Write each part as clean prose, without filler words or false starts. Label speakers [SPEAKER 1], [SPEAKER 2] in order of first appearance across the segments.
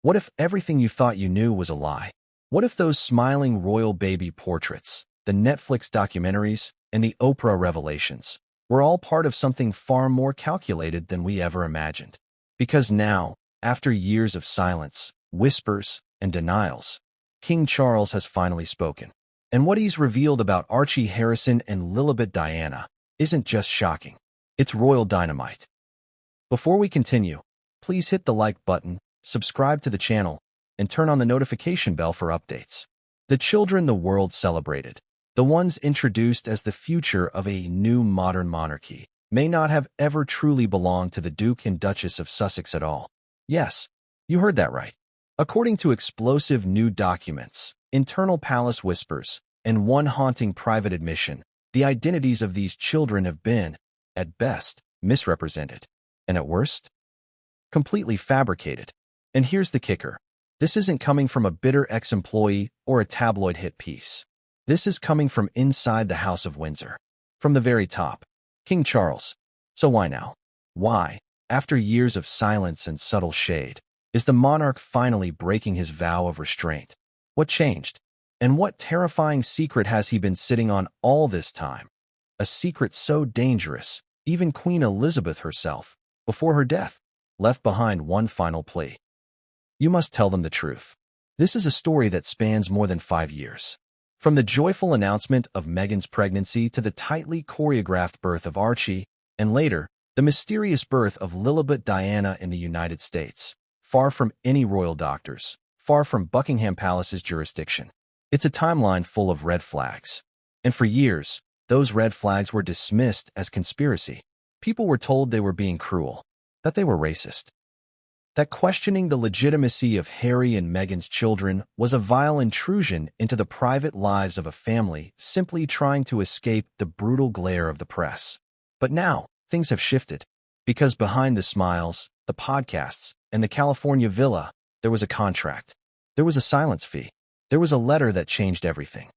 [SPEAKER 1] What if everything you thought you knew was a lie? What if those smiling royal baby portraits, the Netflix documentaries, and the Oprah revelations were all part of something far more calculated than we ever imagined? Because now, after years of silence, whispers, and denials, King Charles has finally spoken. And what he's revealed about Archie Harrison and Lillibet Diana isn't just shocking. It's royal dynamite. Before we continue, please hit the like button, subscribe to the channel, and turn on the notification bell for updates. The children the world celebrated, the ones introduced as the future of a new modern monarchy, may not have ever truly belonged to the Duke and Duchess of Sussex at all. Yes, you heard that right. According to explosive new documents, internal palace whispers, and one haunting private admission, the identities of these children have been, at best, misrepresented, and at worst, completely fabricated. And here's the kicker. This isn't coming from a bitter ex-employee or a tabloid hit piece. This is coming from inside the House of Windsor. From the very top. King Charles. So why now? Why, after years of silence and subtle shade, is the monarch finally breaking his vow of restraint? What changed? And what terrifying secret has he been sitting on all this time? A secret so dangerous, even Queen Elizabeth herself, before her death, left behind one final plea. You must tell them the truth. This is a story that spans more than 5 years. From the joyful announcement of Meghan's pregnancy to the tightly choreographed birth of Archie, and later, the mysterious birth of Lillibet Diana in the United States, far from any royal doctors, far from Buckingham Palace's jurisdiction. It's a timeline full of red flags. And for years, those red flags were dismissed as conspiracy. People were told they were being cruel, that they were racist, that questioning the legitimacy of Harry and Meghan's children was a vile intrusion into the private lives of a family simply trying to escape the brutal glare of the press. But now, things have shifted. Because behind the smiles, the podcasts, and the California villa, there was a contract. There was a silence fee. There was a letter that changed everything.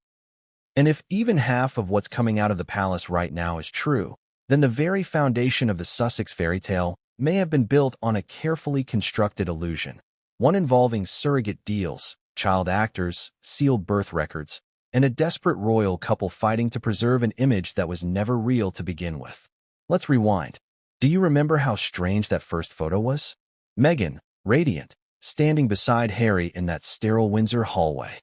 [SPEAKER 1] And if even half of what's coming out of the palace right now is true, then the very foundation of the Sussex fairy tale may have been built on a carefully constructed illusion, one involving surrogate deals, child actors, sealed birth records, and a desperate royal couple fighting to preserve an image that was never real to begin with. Let's rewind. Do you remember how strange that first photo was? Meghan, radiant, standing beside Harry in that sterile Windsor hallway,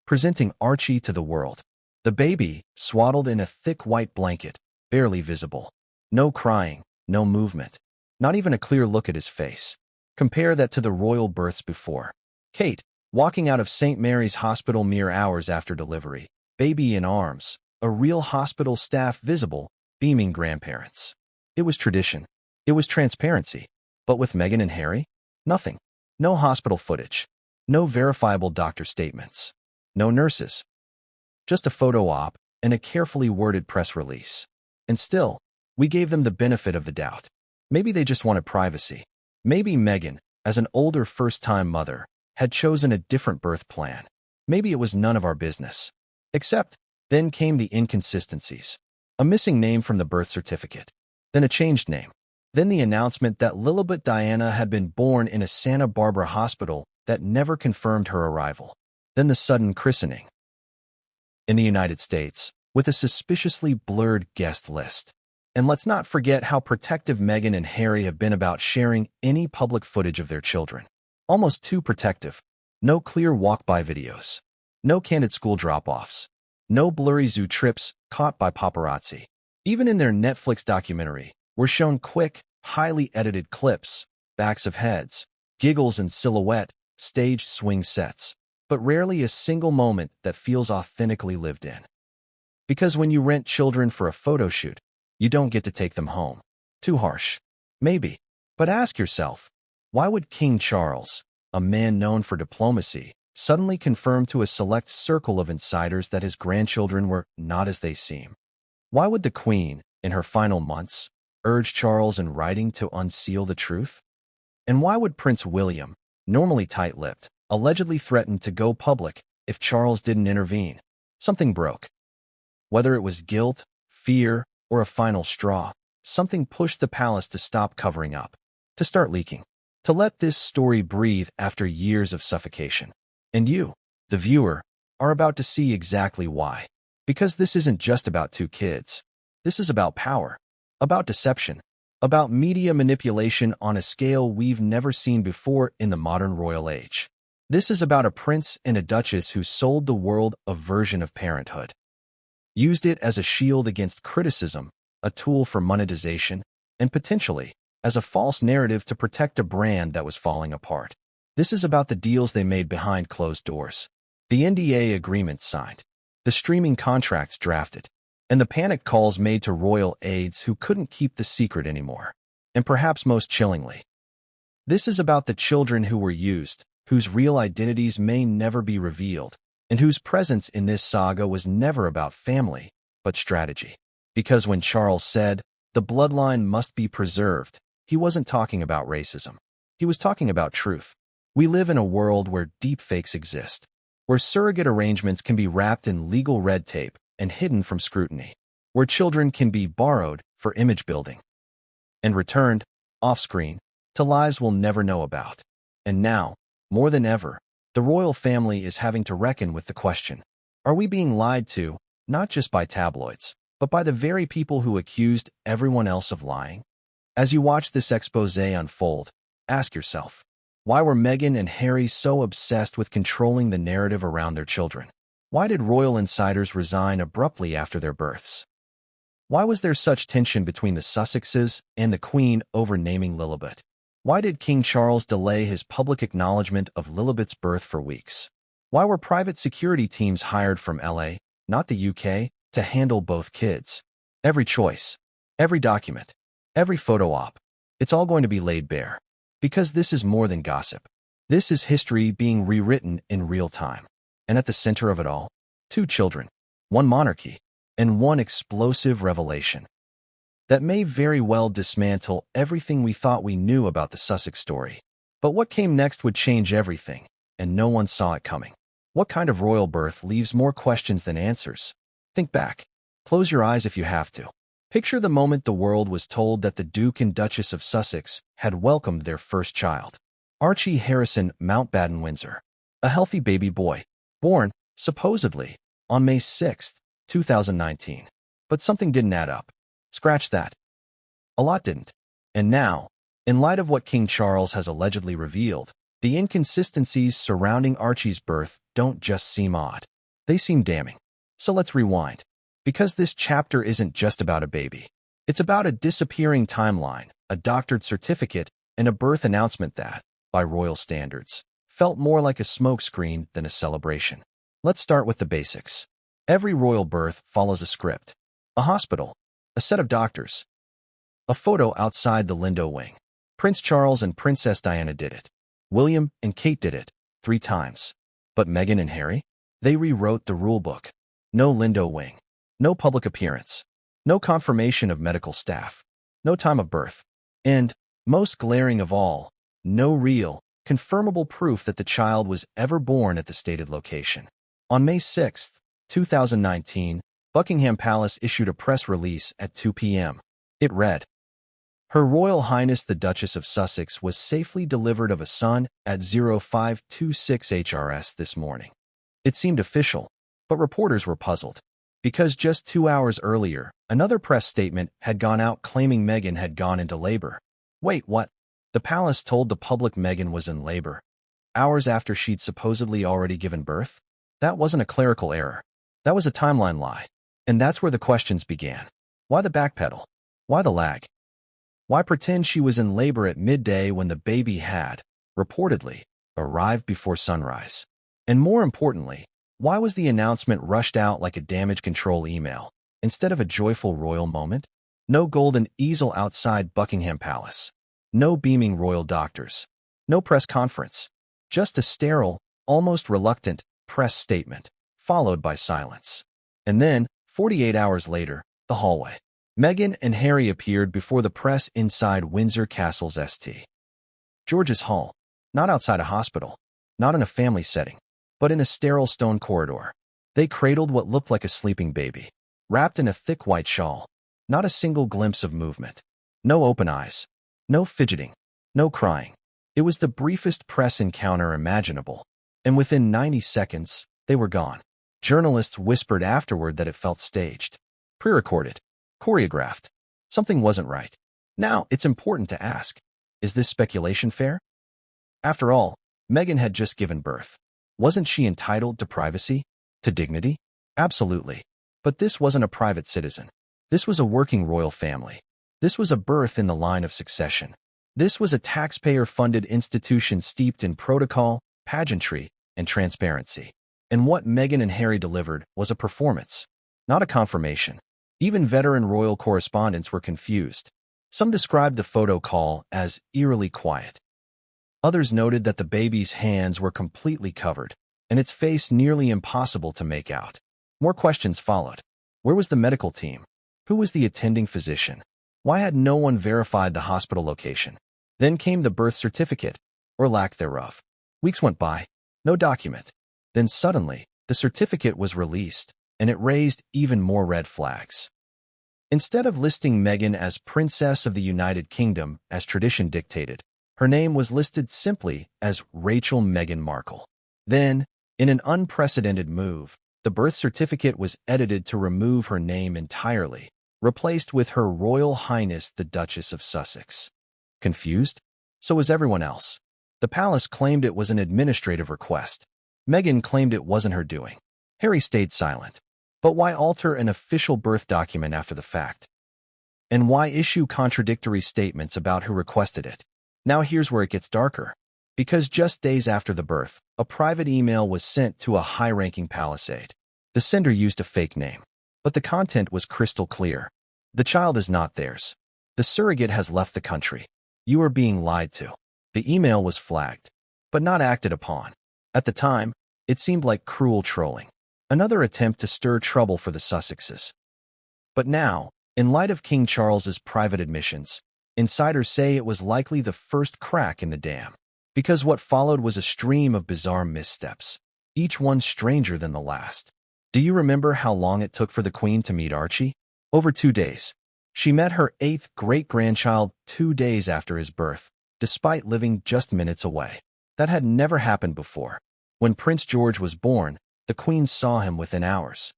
[SPEAKER 1] presenting Archie to the world. The baby, swaddled in a thick white blanket, barely visible. No crying, no movement. Not even a clear look at his face. Compare that to the royal births before. Kate, walking out of St. Mary's Hospital mere hours after delivery, baby in arms, a real hospital staff visible, beaming grandparents. It was tradition. It was transparency. But with Meghan and Harry? Nothing. No hospital footage. No verifiable doctor statements. No nurses. Just a photo op and a carefully worded press release. And still, we gave them the benefit of the doubt. Maybe they just wanted privacy. Maybe Meghan, as an older first-time mother, had chosen a different birth plan. Maybe it was none of our business. Except, then came the inconsistencies. A missing name from the birth certificate. Then a changed name. Then the announcement that Lillibet Diana had been born in a Santa Barbara hospital that never confirmed her arrival. Then the sudden christening. In the United States, with a suspiciously blurred guest list. And let's not forget how protective Meghan and Harry have been about sharing any public footage of their children. Almost too protective. No clear walk-by videos. No candid school drop-offs. No blurry zoo trips caught by paparazzi. Even in their Netflix documentary, we're shown quick, highly edited clips, backs of heads, giggles and silhouette, staged swing sets, but rarely a single moment that feels authentically lived in. Because when you rent children for a photo shoot, you don't get to take them home. Too harsh. Maybe. But ask yourself, why would King Charles, a man known for diplomacy, suddenly confirm to a select circle of insiders that his grandchildren were not as they seem? Why would the Queen, in her final months, urge Charles in writing to unseal the truth? And why would Prince William, normally tight-lipped, allegedly threaten to go public if Charles didn't intervene? Something broke. Whether it was guilt, fear, or a final straw, something pushed the palace to stop covering up, to start leaking. to let this story breathe after years of suffocation. And you, the viewer, are about to see exactly why. Because this isn't just about two kids. This is about power, about deception, about media manipulation on a scale we've never seen before in the modern royal age. This is about a prince and a duchess who sold the world a version of parenthood, used it as a shield against criticism, a tool for monetization, and potentially as a false narrative to protect a brand that was falling apart. This is about the deals they made behind closed doors, the NDA agreements signed, the streaming contracts drafted, and the panic calls made to royal aides who couldn't keep the secret anymore. And perhaps most chillingly, this is about the children who were used, whose real identities may never be revealed, and whose presence in this saga was never about family, but strategy. Because when Charles said, the bloodline must be preserved, he wasn't talking about racism. He was talking about truth. We live in a world where deepfakes exist, where surrogate arrangements can be wrapped in legal red tape and hidden from scrutiny, where children can be borrowed for image building and returned, off-screen, to lives we'll never know about. And now, more than ever, the royal family is having to reckon with the question, are we being lied to, not just by tabloids, but by the very people who accused everyone else of lying? As you watch this expose unfold, ask yourself, why were Meghan and Harry so obsessed with controlling the narrative around their children? Why did royal insiders resign abruptly after their births? Why was there such tension between the Sussexes and the Queen over naming Lillibet? Why did King Charles delay his public acknowledgement of Lillibet's birth for weeks? Why were private security teams hired from LA, not the UK, to handle both kids? Every choice, every document, every photo op, it's all going to be laid bare. Because this is more than gossip. This is history being rewritten in real time. And at the center of it all, two children, one monarchy, and one explosive revelation that may very well dismantle everything we thought we knew about the Sussex story. But what came next would change everything, and no one saw it coming. What kind of royal birth leaves more questions than answers? Think back. Close your eyes if you have to. Picture the moment the world was told that the Duke and Duchess of Sussex had welcomed their first child, Archie Harrison Mountbatten-Windsor, a healthy baby boy, born, supposedly, on May 6, 2019. But something didn't add up. Scratch that. A lot didn't. And now, in light of what King Charles has allegedly revealed, the inconsistencies surrounding Archie's birth don't just seem odd. They seem damning. So let's rewind. Because this chapter isn't just about a baby. It's about a disappearing timeline, a doctored certificate, and a birth announcement that, by royal standards, felt more like a smokescreen than a celebration. Let's start with the basics. Every royal birth follows a script. A hospital, a set of doctors, a photo outside the Lindo wing. Prince Charles and Princess Diana did it. William and Kate did it 3 times. But Meghan and Harry? They rewrote the rulebook. No Lindo wing. No public appearance. No confirmation of medical staff. No time of birth. And, most glaring of all, no real, confirmable proof that the child was ever born at the stated location. On May 6, 2019, Buckingham Palace issued a press release at 2 p.m. It read, Her Royal Highness the Duchess of Sussex was safely delivered of a son at 0526 HRS this morning. It seemed official, but reporters were puzzled. Because just 2 hours earlier, another press statement had gone out claiming Meghan had gone into labor. Wait, what? The palace told the public Meghan was in labor, hours after she'd supposedly already given birth? That wasn't a clerical error. That was a timeline lie. And that's where the questions began. Why the backpedal? Why the lag? Why pretend she was in labor at midday when the baby had, reportedly, arrived before sunrise? And more importantly, why was the announcement rushed out like a damage control email, instead of a joyful royal moment? No golden easel outside Buckingham Palace. No beaming royal doctors. No press conference. Just a sterile, almost reluctant, press statement, followed by silence. And then, 48 hours later, the hallway. Meghan and Harry appeared before the press inside Windsor Castle's St. George's Hall. Not outside a hospital. Not in a family setting. But in a sterile stone corridor. They cradled what looked like a sleeping baby, wrapped in a thick white shawl. Not a single glimpse of movement. No open eyes. No fidgeting. No crying. It was the briefest press encounter imaginable, and within 90 seconds, they were gone. Journalists whispered afterward that it felt staged, pre-recorded, choreographed. Something wasn't right. Now, it's important to ask, is this speculation fair? After all, Meghan had just given birth. Wasn't she entitled to privacy? To dignity? Absolutely. But this wasn't a private citizen. This was a working royal family. This was a birth in the line of succession. This was a taxpayer-funded institution steeped in protocol, pageantry, and transparency. And what Meghan and Harry delivered was a performance, not a confirmation. Even veteran royal correspondents were confused. Some described the photo call as eerily quiet. Others noted that the baby's hands were completely covered, and its face nearly impossible to make out. More questions followed. Where was the medical team? Who was the attending physician? Why had no one verified the hospital location? Then came the birth certificate, or lack thereof. Weeks went by, no document. Then suddenly, the certificate was released, and it raised even more red flags. Instead of listing Meghan as Princess of the United Kingdom, as tradition dictated, her name was listed simply as Rachel Meghan Markle. Then, in an unprecedented move, the birth certificate was edited to remove her name entirely, replaced with Her Royal Highness the Duchess of Sussex. Confused? So was everyone else. The palace claimed it was an administrative request. Meghan claimed it wasn't her doing. Harry stayed silent. But why alter an official birth document after the fact? And why issue contradictory statements about who requested it? Now here's where it gets darker. Because just days after the birth, a private email was sent to a high-ranking palace aide. The sender used a fake name, but the content was crystal clear. The child is not theirs. The surrogate has left the country. You are being lied to. The email was flagged, but not acted upon. At the time, it seemed like cruel trolling. Another attempt to stir trouble for the Sussexes. But now, in light of King Charles's private admissions, insiders say it was likely the first crack in the dam. Because what followed was a stream of bizarre missteps, each one stranger than the last. Do you remember how long it took for the Queen to meet Archie? Over 2 days. She met her 8th great-grandchild 2 days after his birth, despite living just minutes away. That had never happened before. When Prince George was born, the Queen saw him within hours.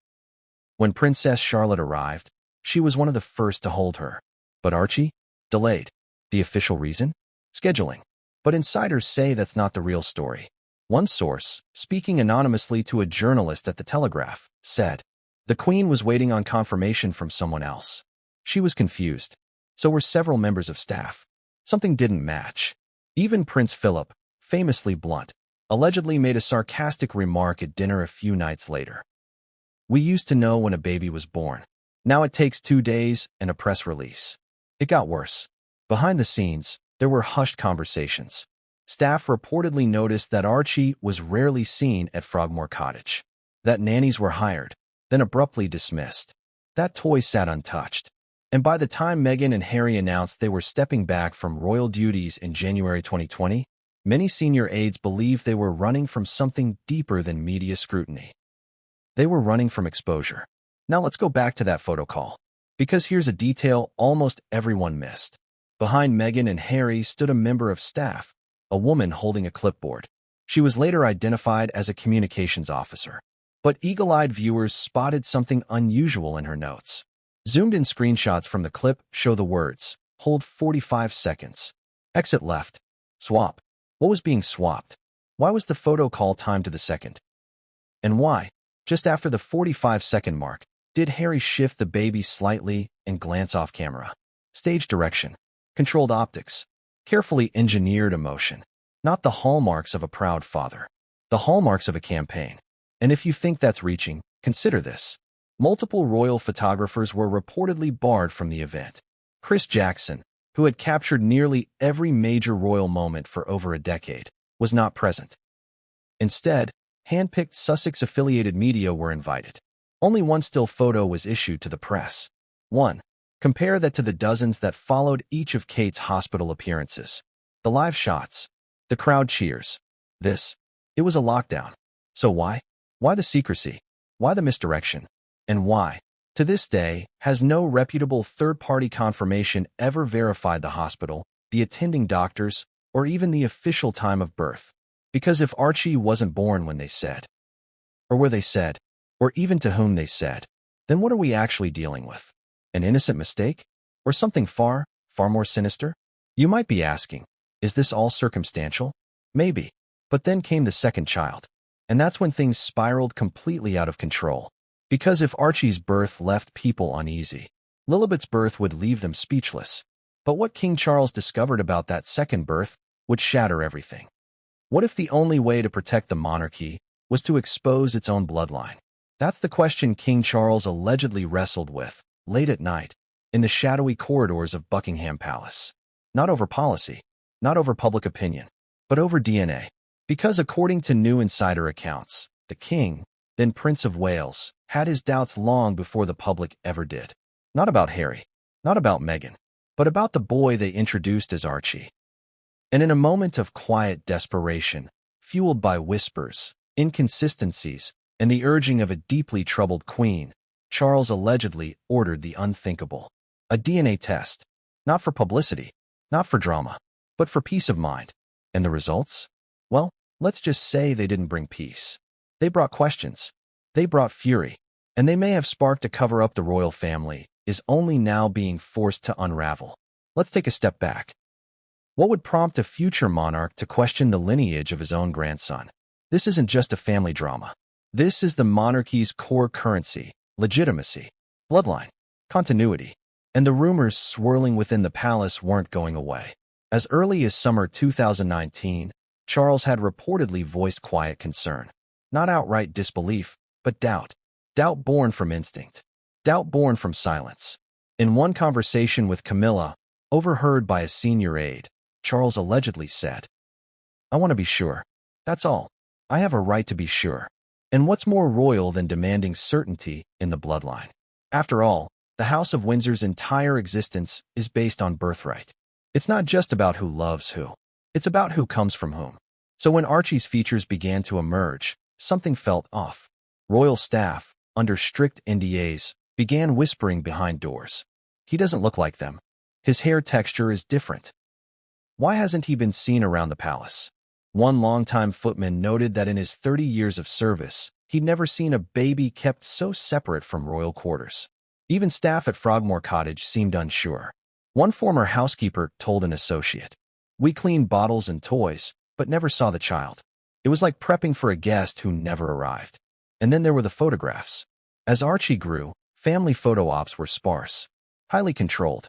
[SPEAKER 1] When Princess Charlotte arrived, she was one of the first to hold her. But Archie? Delayed. The official reason? Scheduling. But insiders say that's not the real story. One source, speaking anonymously to a journalist at the Telegraph, said, the Queen was waiting on confirmation from someone else. She was confused. So were several members of staff. Something didn't match. Even Prince Philip, famously blunt, allegedly made a sarcastic remark at dinner a few nights later. We used to know when a baby was born. Now it takes 2 days and a press release. It got worse. Behind the scenes, there were hushed conversations. Staff reportedly noticed that Archie was rarely seen at Frogmore Cottage. That nannies were hired, then abruptly dismissed. That toy sat untouched. And by the time Meghan and Harry announced they were stepping back from royal duties in January 2020, many senior aides believed they were running from something deeper than media scrutiny. They were running from exposure. Now let's go back to that photo call. Because here's a detail almost everyone missed. Behind Meghan and Harry stood a member of staff, a woman holding a clipboard. She was later identified as a communications officer. But eagle-eyed viewers spotted something unusual in her notes. Zoomed-in screenshots from the clip show the words, hold 45 seconds. Exit left. Swap. What was being swapped? Why was the photo call timed to the second? And why, just after the 45-second mark, did Harry shift the baby slightly and glance off camera? Stage direction. Controlled optics. Carefully engineered emotion. Not the hallmarks of a proud father. The hallmarks of a campaign. And if you think that's reaching, consider this. Multiple royal photographers were reportedly barred from the event. Chris Jackson, who had captured nearly every major royal moment for over a decade, was not present. Instead, hand-picked Sussex-affiliated media were invited. Only one still photo was issued to the press. 1. Compare that to the dozens that followed each of Kate's hospital appearances. The live shots. The crowd cheers. It was a lockdown. So why? Why the secrecy? Why the misdirection? And why, to this day, has no reputable third-party confirmation ever verified the hospital, the attending doctors, or even the official time of birth. Because if Archie wasn't born when they said, or where they said, or even to whom they said, then what are we actually dealing with? An innocent mistake? Or something far, far more sinister? You might be asking, is this all circumstantial? Maybe. But then came the second child. And that's when things spiraled completely out of control. Because if Archie's birth left people uneasy, Lillibet's birth would leave them speechless. But what King Charles discovered about that second birth would shatter everything. What if the only way to protect the monarchy was to expose its own bloodline? That's the question King Charles allegedly wrestled with, late at night, in the shadowy corridors of Buckingham Palace. Not over policy, not over public opinion, but over DNA. Because according to new insider accounts, the king, then Prince of Wales, had his doubts long before the public ever did. Not about Harry, not about Meghan, but about the boy they introduced as Archie. And in a moment of quiet desperation, fueled by whispers, inconsistencies, and the urging of a deeply troubled queen, Charles allegedly ordered the unthinkable. A DNA test. Not for publicity, not for drama, but for peace of mind. And the results? Well, let's just say they didn't bring peace. They brought questions. They brought fury. And they may have sparked a cover-up the royal family is only now being forced to unravel. Let's take a step back. What would prompt a future monarch to question the lineage of his own grandson? This isn't just a family drama. This is the monarchy's core currency, legitimacy, bloodline, continuity. And the rumors swirling within the palace weren't going away. As early as summer 2019, Charles had reportedly voiced quiet concern. Not outright disbelief, but doubt. Doubt born from instinct. Doubt born from silence. In one conversation with Camilla, overheard by a senior aide, Charles allegedly said, "I want to be sure. That's all. I have a right to be sure." And what's more royal than demanding certainty in the bloodline? After all, the House of Windsor's entire existence is based on birthright. It's not just about who loves who. It's about who comes from whom. So when Archie's features began to emerge, something felt off. Royal staff, under strict NDAs, began whispering behind doors. He doesn't look like them. His hair texture is different. Why hasn't he been seen around the palace? One longtime footman noted that in his 30 years of service, he'd never seen a baby kept so separate from royal quarters. Even staff at Frogmore Cottage seemed unsure. One former housekeeper told an associate, "We cleaned bottles and toys, but never saw the child. It was like prepping for a guest who never arrived." And then there were the photographs. As Archie grew, family photo ops were sparse, highly controlled,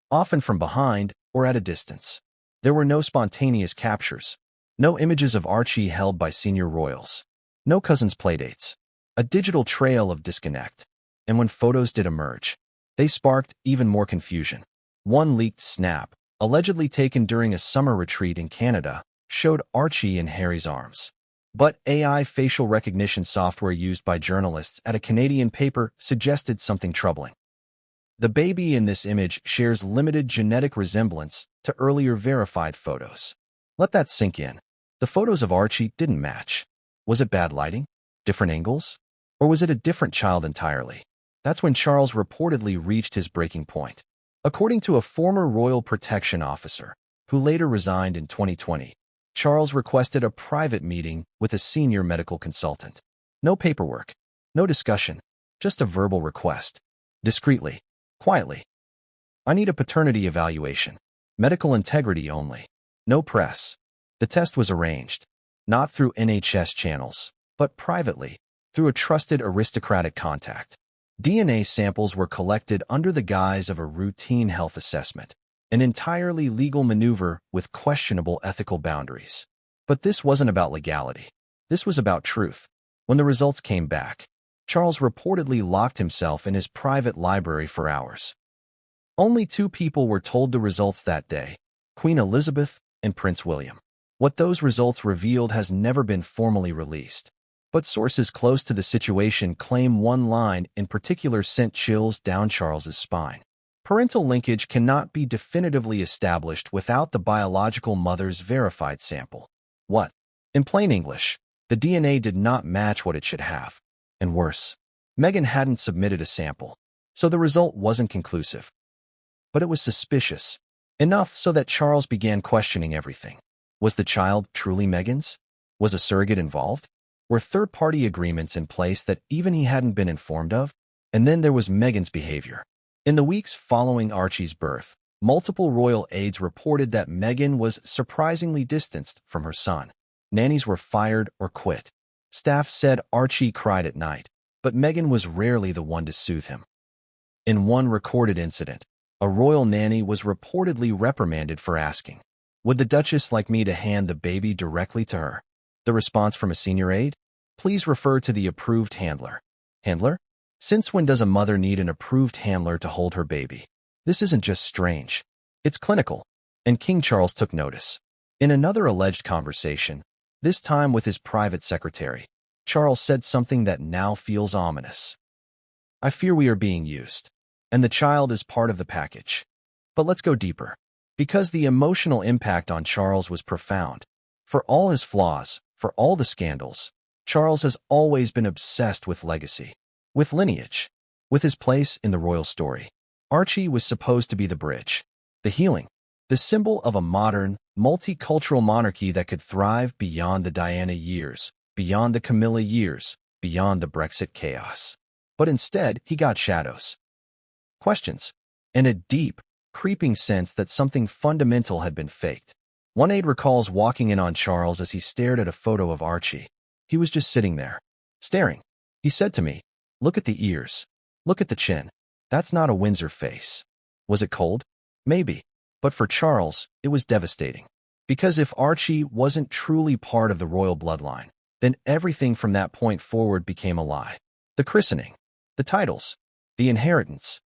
[SPEAKER 1] often from behind or at a distance. There were no spontaneous captures, no images of Archie held by senior royals, no cousins' playdates, a digital trail of disconnect. And when photos did emerge, they sparked even more confusion. One leaked snap, allegedly taken during a summer retreat in Canada, showed Archie in Harry's arms. But AI facial recognition software used by journalists at a Canadian paper suggested something troubling. The baby in this image shares limited genetic resemblance to earlier verified photos. Let that sink in. The photos of Archie didn't match. Was it bad lighting? Different angles? Or was it a different child entirely? That's when Charles reportedly reached his breaking point. According to a former royal protection officer, who later resigned in 2020, Charles requested a private meeting with a senior medical consultant. No paperwork, no discussion, just a verbal request. Discreetly, quietly. "I need a paternity evaluation. Medical integrity only. No press." The test was arranged, not through NHS channels, but privately, through a trusted aristocratic contact. DNA samples were collected under the guise of a routine health assessment, an entirely legal maneuver with questionable ethical boundaries. But this wasn't about legality. This was about truth. When the results came back, Charles reportedly locked himself in his private library for hours. Only two people were told the results that day, Queen Elizabeth and Prince William. What those results revealed has never been formally released. But sources close to the situation claim one line in particular sent chills down Charles's spine. Parental linkage cannot be definitively established without the biological mother's verified sample. What? In plain English, the DNA did not match what it should have. And worse, Meghan hadn't submitted a sample, so the result wasn't conclusive. But it was suspicious. Enough so that Charles began questioning everything. Was the child truly Meghan's? Was a surrogate involved? Were third-party agreements in place that even he hadn't been informed of? And then there was Meghan's behavior. In the weeks following Archie's birth, multiple royal aides reported that Meghan was surprisingly distanced from her son. Nannies were fired or quit. Staff said Archie cried at night, but Meghan was rarely the one to soothe him. In one recorded incident, a royal nanny was reportedly reprimanded for asking, "Would the Duchess like me to hand the baby directly to her?" The response from a senior aide? "Please refer to the approved handler." Handler? Since when does a mother need an approved handler to hold her baby? This isn't just strange. It's clinical. And King Charles took notice. In another alleged conversation, this time with his private secretary, Charles said something that now feels ominous. "I fear we are being used, and the child is part of the package." But let's go deeper. Because the emotional impact on Charles was profound. For all his flaws, for all the scandals, Charles has always been obsessed with legacy, with lineage, with his place in the royal story. Archie was supposed to be the bridge, the healing, the symbol of a modern, multicultural monarchy that could thrive beyond the Diana years, beyond the Camilla years, beyond the Brexit chaos. But instead, he got shadows, questions, and a deep, creeping sense that something fundamental had been faked. One aide recalls walking in on Charles as he stared at a photo of Archie. He was just sitting there, staring. He said to me, "Look at the ears. Look at the chin. That's not a Windsor face." Was it cold? Maybe. But for Charles, it was devastating. Because if Archie wasn't truly part of the royal bloodline, then everything from that point forward became a lie. The christening, the titles, the inheritance,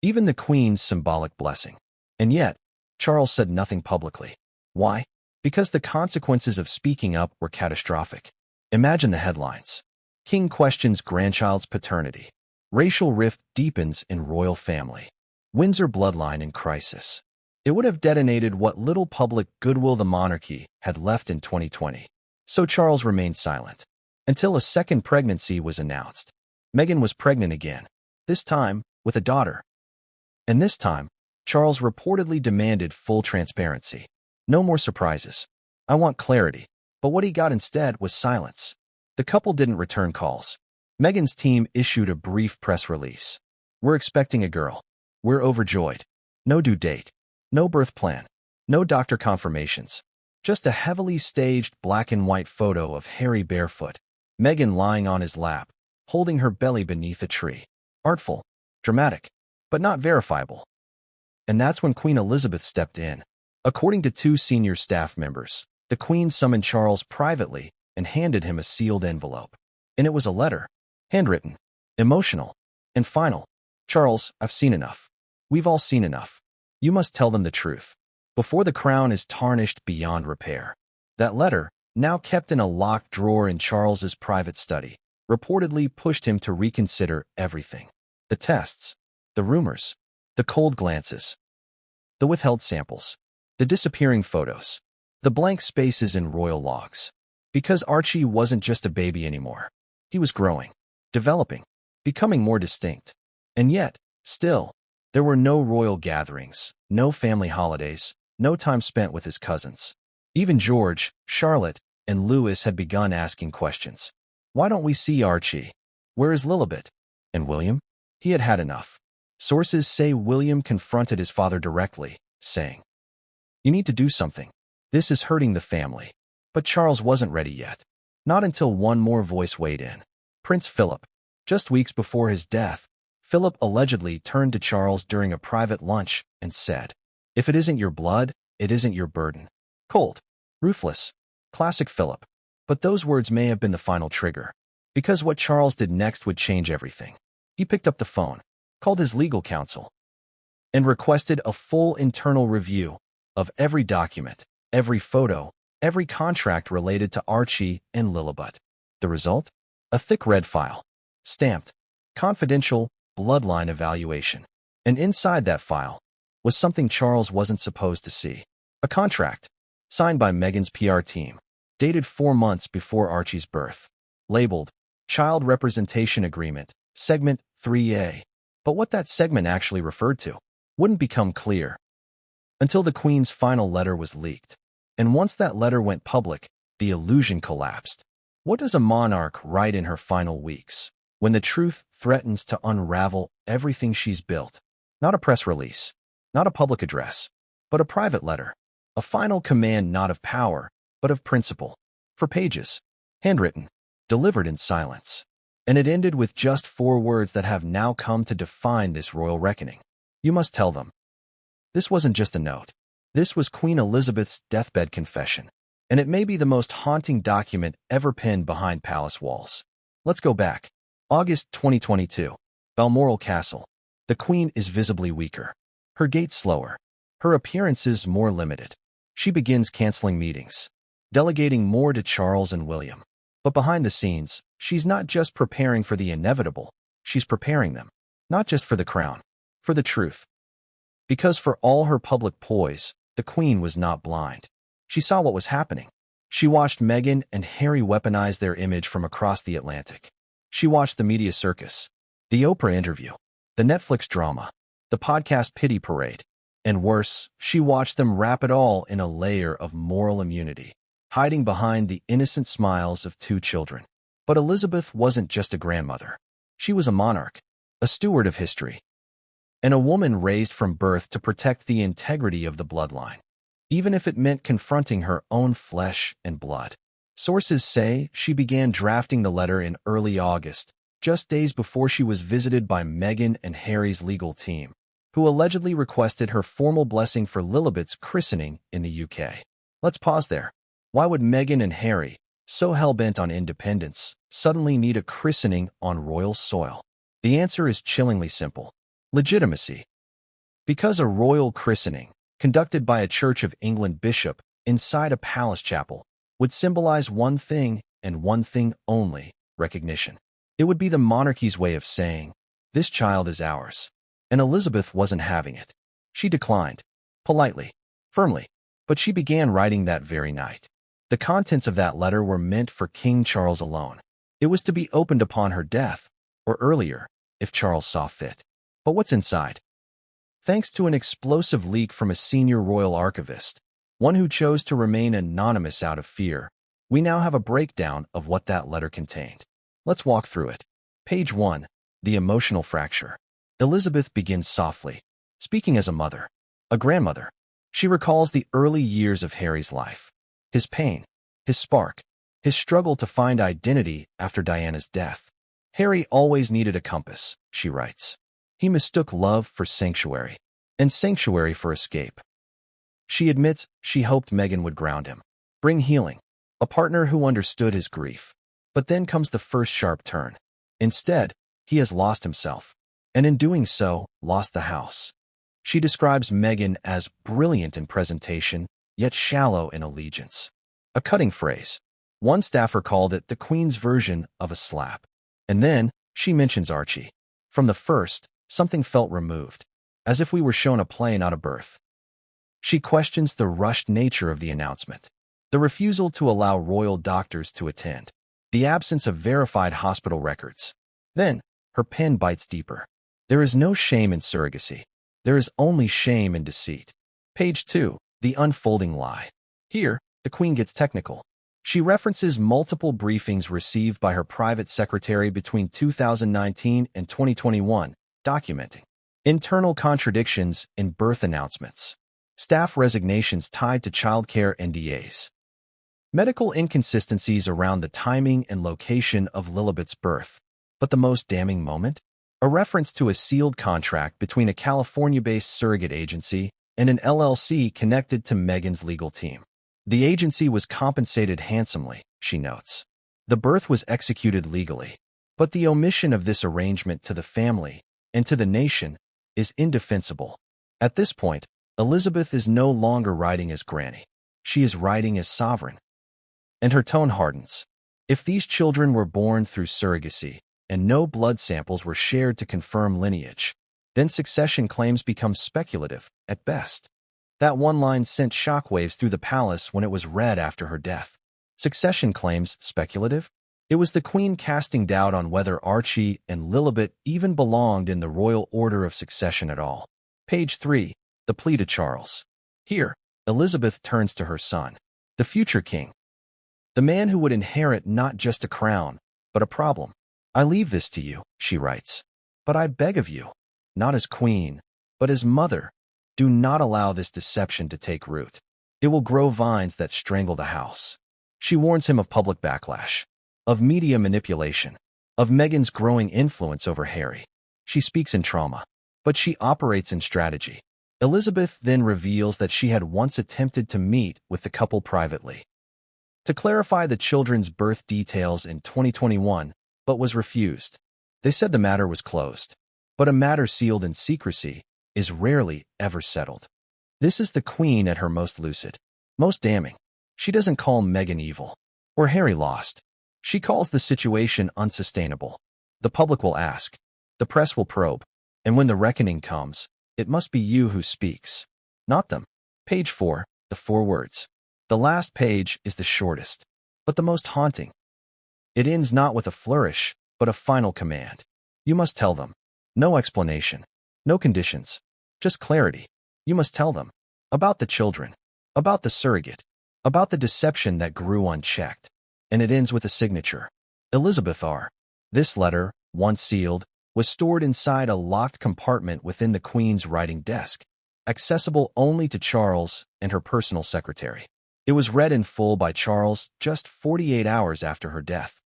[SPEAKER 1] even the Queen's symbolic blessing. And yet, Charles said nothing publicly. Why? Because the consequences of speaking up were catastrophic. Imagine the headlines. King questions grandchild's paternity. Racial rift deepens in royal family. Windsor bloodline in crisis. It would have detonated what little public goodwill the monarchy had left in 2020. So Charles remained silent. Until a second pregnancy was announced. Meghan was pregnant again, this time with a daughter. And this time, Charles reportedly demanded full transparency. No more surprises. "I want clarity." But what he got instead was silence. The couple didn't return calls. Meghan's team issued a brief press release. "We're expecting a girl. We're overjoyed. No due date. No birth plan. No doctor confirmations. Just a heavily staged black and white photo of Harry barefoot, Meghan lying on his lap, holding her belly beneath a tree. Artful, dramatic, but not verifiable." And that's when Queen Elizabeth stepped in. According to two senior staff members, the Queen summoned Charles privately and handed him a sealed envelope. And it was a letter, handwritten, emotional, and final. "Charles, I've seen enough. We've all seen enough. You must tell them the truth, before the crown is tarnished beyond repair." That letter, now kept in a locked drawer in Charles's private study, reportedly pushed him to reconsider everything. The tests, the rumors, the cold glances, the withheld samples, the disappearing photos, the blank spaces in royal logs. Because Archie wasn't just a baby anymore. He was growing, developing, becoming more distinct. And yet, still, there were no royal gatherings, no family holidays, no time spent with his cousins. Even George, Charlotte, and Louis had begun asking questions. "Why don't we see Archie? Where is Lillibet? And William?" He had had enough. Sources say William confronted his father directly, saying, "You need to do something. This is hurting the family." But Charles wasn't ready yet. Not until one more voice weighed in. Prince Philip. Just weeks before his death, Philip allegedly turned to Charles during a private lunch and said, "If it isn't your blood, it isn't your burden." Cold. Ruthless. Classic Philip. But those words may have been the final trigger. Because what Charles did next would change everything. He picked up the phone, called his legal counsel, and requested a full internal review of every document, every photo, every contract related to Archie and Lillibet. The result? A thick red file, stamped, confidential, bloodline evaluation. And inside that file was something Charles wasn't supposed to see. A contract, signed by Meghan's PR team, dated 4 months before Archie's birth, labeled Child Representation Agreement, Segment 3A. But what that segment actually referred to wouldn't become clear until the Queen's final letter was leaked. And once that letter went public, the illusion collapsed. What does a monarch write in her final weeks, when the truth threatens to unravel everything she's built? Not a press release, not a public address, but a private letter. A final command not of power, but of principle. For pages, handwritten, delivered in silence. And it ended with just 4 words that have now come to define this royal reckoning. You must tell them. This wasn't just a note. This was Queen Elizabeth's deathbed confession. And it may be the most haunting document ever penned behind palace walls. Let's go back. August 2022. Balmoral Castle. The Queen is visibly weaker. Her gait slower. Her appearances more limited. She begins canceling meetings, delegating more to Charles and William. But behind the scenes, she's not just preparing for the inevitable, she's preparing them. Not just for the crown, for the truth. Because for all her public poise, the Queen was not blind. She saw what was happening. She watched Meghan and Harry weaponize their image from across the Atlantic. She watched the media circus, the Oprah interview, the Netflix drama, the podcast pity parade. And worse, she watched them wrap it all in a layer of moral immunity, hiding behind the innocent smiles of 2 children. But Elizabeth wasn't just a grandmother. She was a monarch, a steward of history, and a woman raised from birth to protect the integrity of the bloodline, even if it meant confronting her own flesh and blood. Sources say she began drafting the letter in early August, just days before she was visited by Meghan and Harry's legal team, who allegedly requested her formal blessing for Lillibet's christening in the UK. Let's pause there. Why would Meghan and Harry, so hell-bent on independence, suddenly need a christening on royal soil? The answer is chillingly simple. Legitimacy. Because a royal christening, conducted by a Church of England bishop inside a palace chapel, would symbolize one thing and one thing only: recognition. It would be the monarchy's way of saying, this child is ours. And Elizabeth wasn't having it. She declined. Politely. Firmly. But she began writing that very night. The contents of that letter were meant for King Charles alone. It was to be opened upon her death, or earlier, if Charles saw fit. But what's inside? Thanks to an explosive leak from a senior royal archivist, one who chose to remain anonymous out of fear, we now have a breakdown of what that letter contained. Let's walk through it. Page 1. The emotional fracture. Elizabeth begins softly, speaking as a mother, a grandmother. She recalls the early years of Harry's life, his pain, his spark, his struggle to find identity after Diana's death. Harry always needed a compass, she writes. He mistook love for sanctuary, and sanctuary for escape. She admits she hoped Meghan would ground him, bring healing, a partner who understood his grief. But then comes the first sharp turn. Instead, he has lost himself, and in doing so, lost the house. She describes Meghan as brilliant in presentation, yet shallow in allegiance. A cutting phrase. One staffer called it the Queen's version of a slap. And then, she mentions Archie. From the first, something felt removed, as if we were shown a play, not a birth. She questions the rushed nature of the announcement, the refusal to allow royal doctors to attend, the absence of verified hospital records. Then, her pen bites deeper. There is no shame in surrogacy. There is only shame in deceit. Page 2. The unfolding lie. Here, the Queen gets technical. She references multiple briefings received by her private secretary between 2019 and 2021, documenting internal contradictions in birth announcements, staff resignations tied to childcare NDAs, medical inconsistencies around the timing and location of Lillibet's birth. But the most damning moment? A reference to a sealed contract between a California-based surrogate agency and an LLC connected to Meghan's legal team. The agency was compensated handsomely, she notes. The birth was executed legally, but the omission of this arrangement to the family and to the nation is indefensible. At this point, Elizabeth is no longer writing as Granny. She is writing as sovereign. And her tone hardens. If these children were born through surrogacy, and no blood samples were shared to confirm lineage, then succession claims become speculative, at best. That one line sent shockwaves through the palace when it was read after her death. Succession claims speculative? It was the Queen casting doubt on whether Archie and Lillibet even belonged in the royal order of succession at all. Page 3. The plea to Charles. Here, Elizabeth turns to her son, the future king, the man who would inherit not just a crown, but a problem. I leave this to you, she writes. But I beg of you, not as queen, but as mother, do not allow this deception to take root. It will grow vines that strangle the house. She warns him of public backlash, of media manipulation, of Meghan's growing influence over Harry. She speaks in trauma, but she operates in strategy. Elizabeth then reveals that she had once attempted to meet with the couple privately to clarify the children's birth details in 2021, but was refused. They said the matter was closed, but a matter sealed in secrecy is rarely ever settled. This is the queen at her most lucid, most damning. She doesn't call Meghan evil or Harry lost. She calls the situation unsustainable. The public will ask, the press will probe, and when the reckoning comes, it must be you who speaks, not them. Page 4, the 4 words. The last page is the shortest, but the most haunting. It ends not with a flourish, but a final command. You must tell them. No explanation, no conditions, just clarity. You must tell them about the children, about the surrogate, about the deception that grew unchecked. And it ends with a signature. Elizabeth R. This letter, once sealed, was stored inside a locked compartment within the Queen's writing desk, accessible only to Charles and her personal secretary. It was read in full by Charles just 48 hours after her death.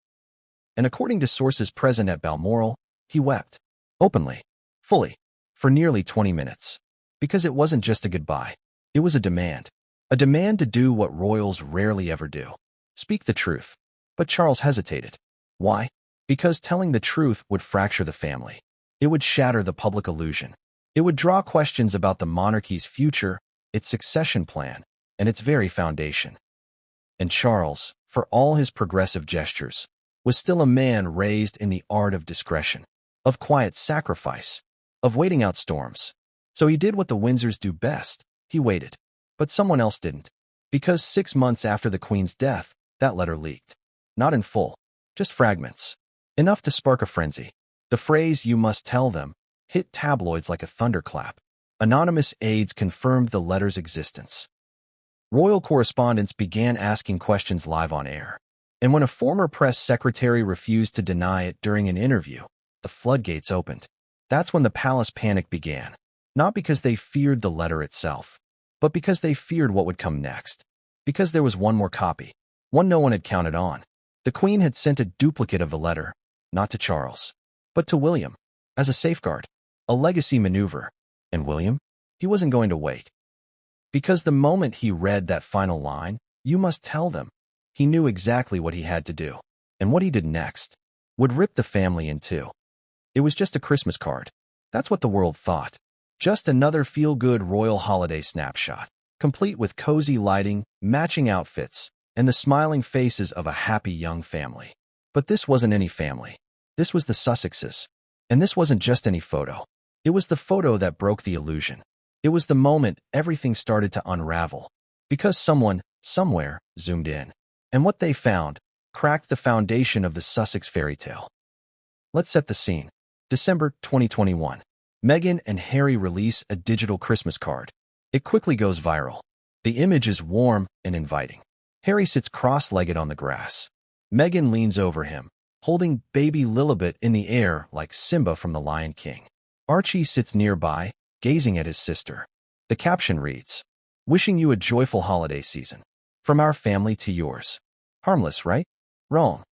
[SPEAKER 1] And according to sources present at Balmoral, he wept, openly, fully, for nearly 20 minutes. Because it wasn't just a goodbye. It was a demand to do what royals rarely ever do. Speak the truth. But Charles hesitated. Why? Because telling the truth would fracture the family. It would shatter the public illusion. It would draw questions about the monarchy's future, its succession plan, and its very foundation. And Charles, for all his progressive gestures, was still a man raised in the art of discretion, of quiet sacrifice, of waiting out storms. So he did what the Windsors do best. He waited. But someone else didn't. Because 6 months after the Queen's death, that letter leaked. Not in full, just fragments. Enough to spark a frenzy. The phrase, "you must tell them," hit tabloids like a thunderclap. Anonymous aides confirmed the letter's existence. Royal correspondents began asking questions live on air. And when a former press secretary refused to deny it during an interview, the floodgates opened. That's when the palace panic began. Not because they feared the letter itself, but because they feared what would come next. Because there was one more copy, one no one had counted on. The Queen had sent a duplicate of the letter, not to Charles, but to William, as a safeguard, a legacy maneuver. And William? He wasn't going to wait. Because the moment he read that final line, "You must tell them," he knew exactly what he had to do. And what he did next would rip the family in two. It was just a Christmas card. That's what the world thought. Just another feel-good royal holiday snapshot, complete with cozy lighting, matching outfits, and the smiling faces of a happy young family. But this wasn't any family. This was the Sussexes. And this wasn't just any photo. It was the photo that broke the illusion. It was the moment everything started to unravel. Because someone, somewhere, zoomed in. And what they found cracked the foundation of the Sussex fairy tale. Let's set the scene. December 2021. Meghan and Harry release a digital Christmas card. It quickly goes viral. The image is warm and inviting. Harry sits cross-legged on the grass. Meghan leans over him, holding baby Lillibet in the air like Simba from The Lion King. Archie sits nearby, gazing at his sister. The caption reads, "Wishing you a joyful holiday season. From our family to yours." Harmless, right? Wrong.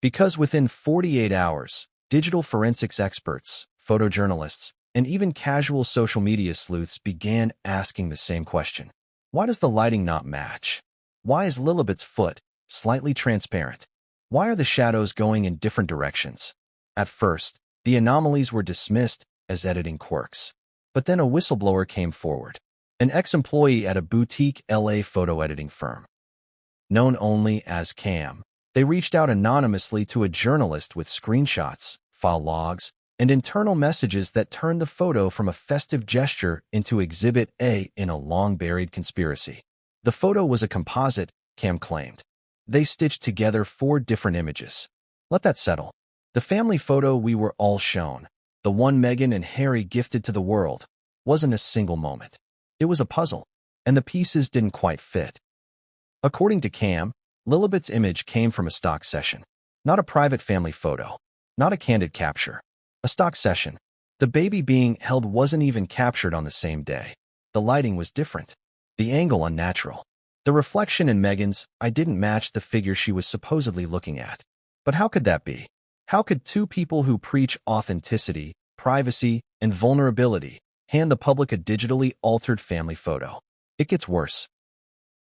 [SPEAKER 1] Because within 48 hours, digital forensics experts, photojournalists, and even casual social media sleuths began asking the same question. Why does the lighting not match? Why is Lillibet's foot slightly transparent? Why are the shadows going in different directions? At first, the anomalies were dismissed as editing quirks. But then a whistleblower came forward, an ex-employee at a boutique LA photo editing firm. Known only as Cam, they reached out anonymously to a journalist with screenshots, file logs, and internal messages that turned the photo from a festive gesture into Exhibit A in a long-buried conspiracy. The photo was a composite, Cam claimed. They stitched together 4 different images. Let that settle. The family photo we were all shown, the one Meghan and Harry gifted to the world, wasn't a single moment. It was a puzzle. and the pieces didn't quite fit. According to Cam, Lillibet's image came from a stock session, not a private family photo, not a candid capture. A stock session. The baby being held wasn't even captured on the same day. The lighting was different. The angle unnatural. The reflection in Meghan's eye didn't match the figure she was supposedly looking at. But how could that be? How could two people who preach authenticity, privacy, and vulnerability hand the public a digitally altered family photo? It gets worse.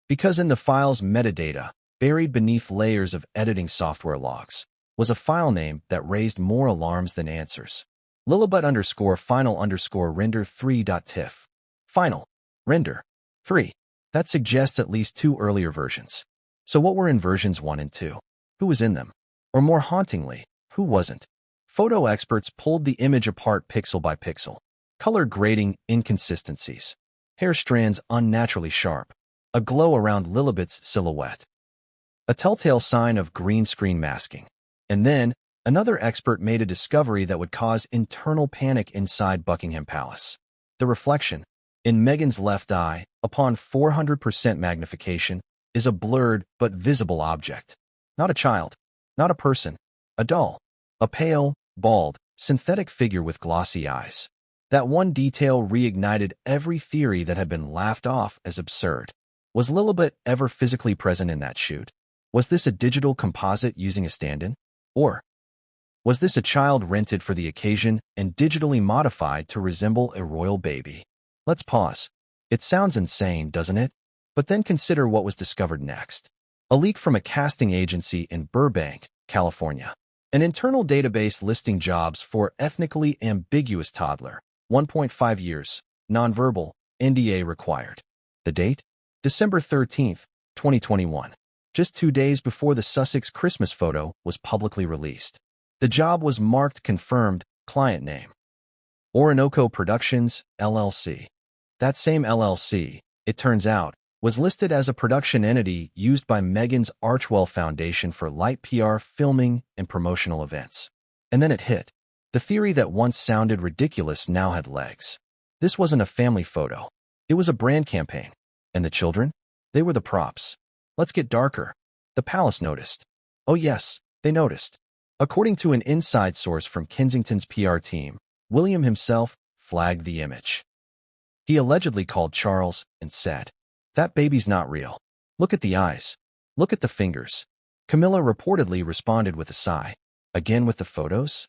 [SPEAKER 1] Because in the file's metadata, buried beneath layers of editing software logs, was a file name that raised more alarms than answers. Lillibet_final_render3.tiff. Final. Render. 3. That suggests at least two earlier versions. So what were in versions 1 and 2? Who was in them? Or more hauntingly, who wasn't? Photo experts pulled the image apart pixel by pixel. Color grading inconsistencies. Hair strands unnaturally sharp. A glow around Lillibet's silhouette. A telltale sign of green screen masking. And then, another expert made a discovery that would cause internal panic inside Buckingham Palace. The reflection, in Meghan's left eye, upon 400% magnification, is a blurred but visible object. Not a child, not a person, a doll, a pale, bald, synthetic figure with glossy eyes. That one detail reignited every theory that had been laughed off as absurd. Was Lillibet ever physically present in that shoot? Was this a digital composite using a stand-in? Or was this a child rented for the occasion and digitally modified to resemble a royal baby? Let's pause. It sounds insane, doesn't it? But then consider what was discovered next. A leak from a casting agency in Burbank, California. An internal database listing jobs for ethnically ambiguous toddler. 1.5 years. Nonverbal. NDA required. The date? December 13th, 2021. Just 2 days before the Sussex Christmas photo was publicly released. The job was marked confirmed, client name. Orinoco Productions, LLC. That same LLC, it turns out, was listed as a production entity used by Meghan's Archwell Foundation for light PR, filming, and promotional events. And then it hit. The theory that once sounded ridiculous now had legs. This wasn't a family photo. It was a brand campaign. And the children? They were the props. Let's get darker. The palace noticed. Oh yes, they noticed. According to an inside source from Kensington's PR team, William himself flagged the image. He allegedly called Charles and said, "That baby's not real. Look at the eyes. Look at the fingers." Camilla reportedly responded with a sigh. Again with the photos?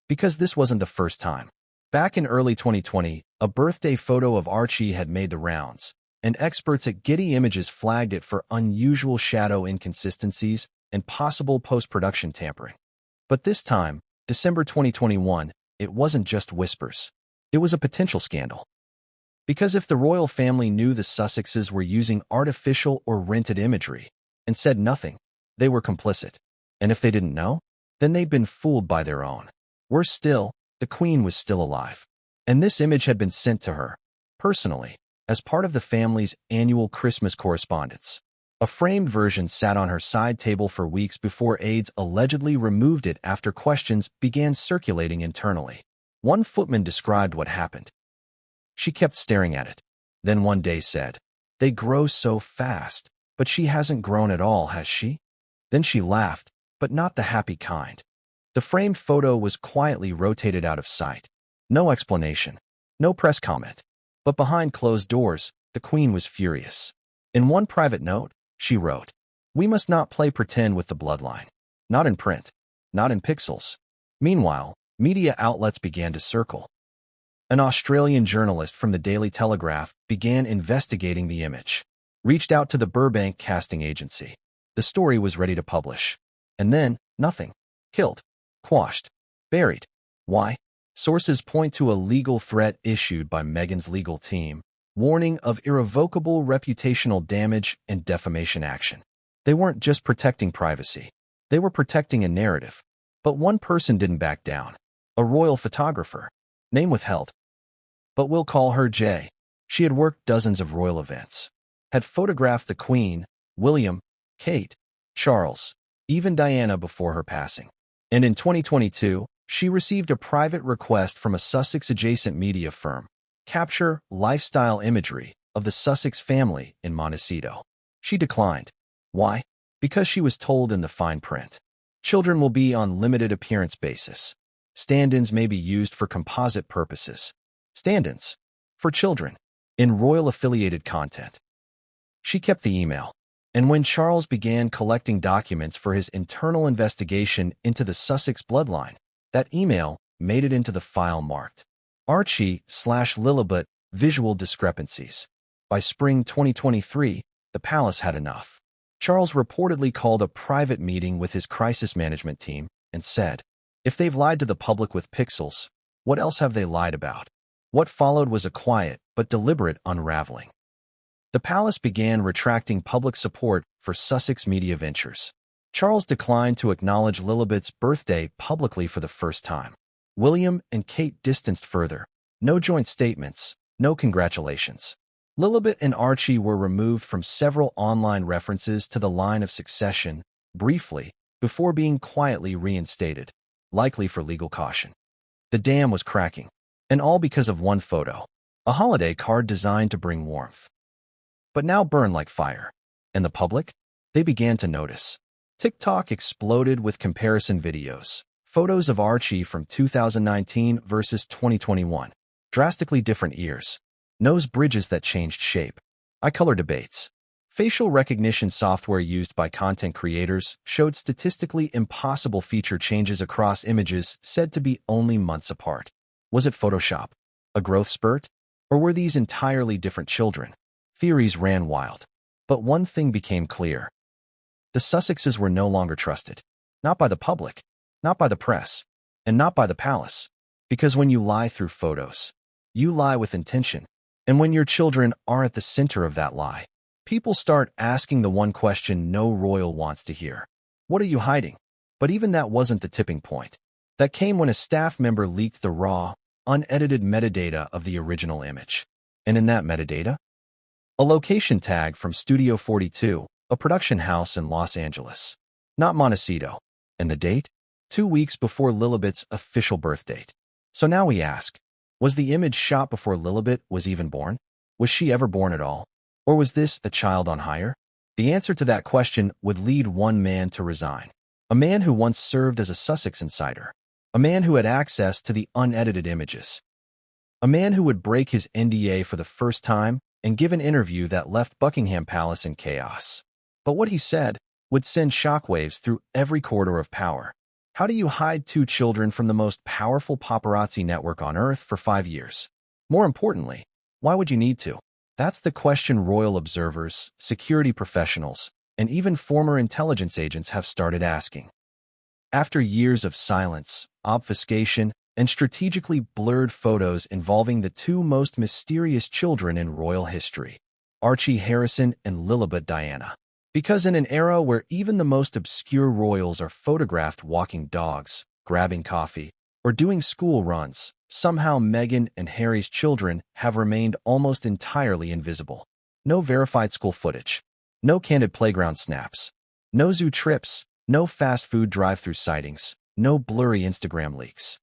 [SPEAKER 1] Because this wasn't the first time. Back in early 2020, a birthday photo of Archie had made the rounds, and experts at Getty Images flagged it for unusual shadow inconsistencies and possible post-production tampering. But this time, December 2021, it wasn't just whispers. It was a potential scandal. Because if the royal family knew the Sussexes were using artificial or rented imagery and said nothing, they were complicit. And if they didn't know, then they'd been fooled by their own. Worse still, the Queen was still alive. And this image had been sent to her, personally, as part of the family's annual Christmas correspondence. A framed version sat on her side table for weeks before aides allegedly removed it after questions began circulating internally. One footman described what happened. She kept staring at it, then one day said, "They grow so fast, but she hasn't grown at all, has she?" Then she laughed, but not the happy kind. The framed photo was quietly rotated out of sight. No explanation, no press comment. But behind closed doors, the Queen was furious. In one private note, she wrote, "We must not play pretend with the bloodline. Not in print, not in pixels." Meanwhile, media outlets began to circle. An Australian journalist from the Daily Telegraph began investigating the image, reached out to the Burbank casting agency. The story was ready to publish. And then, nothing. Killed. Quashed. Buried. Why? Sources point to a legal threat issued by Meghan's legal team, warning of irrevocable reputational damage and defamation action. They weren't just protecting privacy. They were protecting a narrative. But one person didn't back down. A royal photographer. Name withheld. But we'll call her J. She had worked dozens of royal events. Had photographed the Queen, William, Kate, Charles, even Diana before her passing. And in 2022, she received a private request from a Sussex-adjacent media firm, capture lifestyle imagery, of the Sussex family in Montecito. She declined. Why? Because she was told in the fine print. Children will be on limited appearance basis. Stand-ins may be used for composite purposes. Stand-ins for children in royal-affiliated content. She kept the email, and when Charles began collecting documents for his internal investigation into the Sussex bloodline, that email made it into the file marked Archie/Lillibet visual discrepancies. By spring 2023, the palace had enough. Charles reportedly called a private meeting with his crisis management team and said, "If they've lied to the public with pixels, what else have they lied about?" What followed was a quiet but deliberate unraveling. The palace began retracting public support for Sussex media ventures. Charles declined to acknowledge Lillibet's birthday publicly for the first time. William and Kate distanced further. No joint statements, no congratulations. Lillibet and Archie were removed from several online references to the line of succession, briefly, before being quietly reinstated, likely for legal caution. The dam was cracking, and all because of one photo, a holiday card designed to bring warmth. But now burned like fire. And the public? They began to notice. TikTok exploded with comparison videos. Photos of Archie from 2019 versus 2021. Drastically different ears. Nose bridges that changed shape. Eye color debates. Facial recognition software used by content creators showed statistically impossible feature changes across images said to be only months apart. Was it Photoshop? A growth spurt? Or were these entirely different children? Theories ran wild. But one thing became clear. The Sussexes were no longer trusted. Not by the public, not by the press, and not by the palace. Because when you lie through photos, you lie with intention. And when your children are at the center of that lie, people start asking the one question no royal wants to hear. What are you hiding? But even that wasn't the tipping point. That came when a staff member leaked the raw, unedited metadata of the original image. And in that metadata, a location tag from Studio 42, a production house in Los Angeles. Not Montecito. And the date? 2 weeks before Lillibet's official birth date. So now we ask, was the image shot before Lillibet was even born? Was she ever born at all? Or was this a child on hire? The answer to that question would lead one man to resign. A man who once served as a Sussex insider. A man who had access to the unedited images. A man who would break his NDA for the first time and give an interview that left Buckingham Palace in chaos. But what he said would send shockwaves through every corridor of power. How do you hide 2 children from the most powerful paparazzi network on Earth for 5 years? More importantly, why would you need to? That's the question royal observers, security professionals, and even former intelligence agents have started asking. After years of silence, obfuscation, and strategically blurred photos involving the 2 most mysterious children in royal history, Archie Harrison and Lillibet Diana. Because in an era where even the most obscure royals are photographed walking dogs, grabbing coffee, or doing school runs, somehow Meghan and Harry's children have remained almost entirely invisible. No verified school footage, no candid playground snaps, no zoo trips, no fast food drive-through sightings, no blurry Instagram leaks.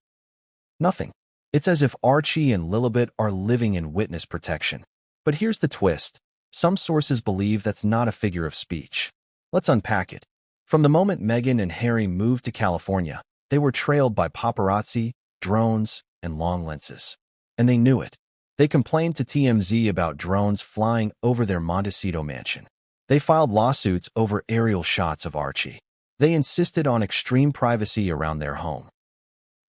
[SPEAKER 1] Nothing. It's as if Archie and Lillibet are living in witness protection. But here's the twist. Some sources believe that's not a figure of speech. Let's unpack it. From the moment Meghan and Harry moved to California, they were trailed by paparazzi, drones, and long lenses. And they knew it. They complained to TMZ about drones flying over their Montecito mansion. They filed lawsuits over aerial shots of Archie. They insisted on extreme privacy around their home,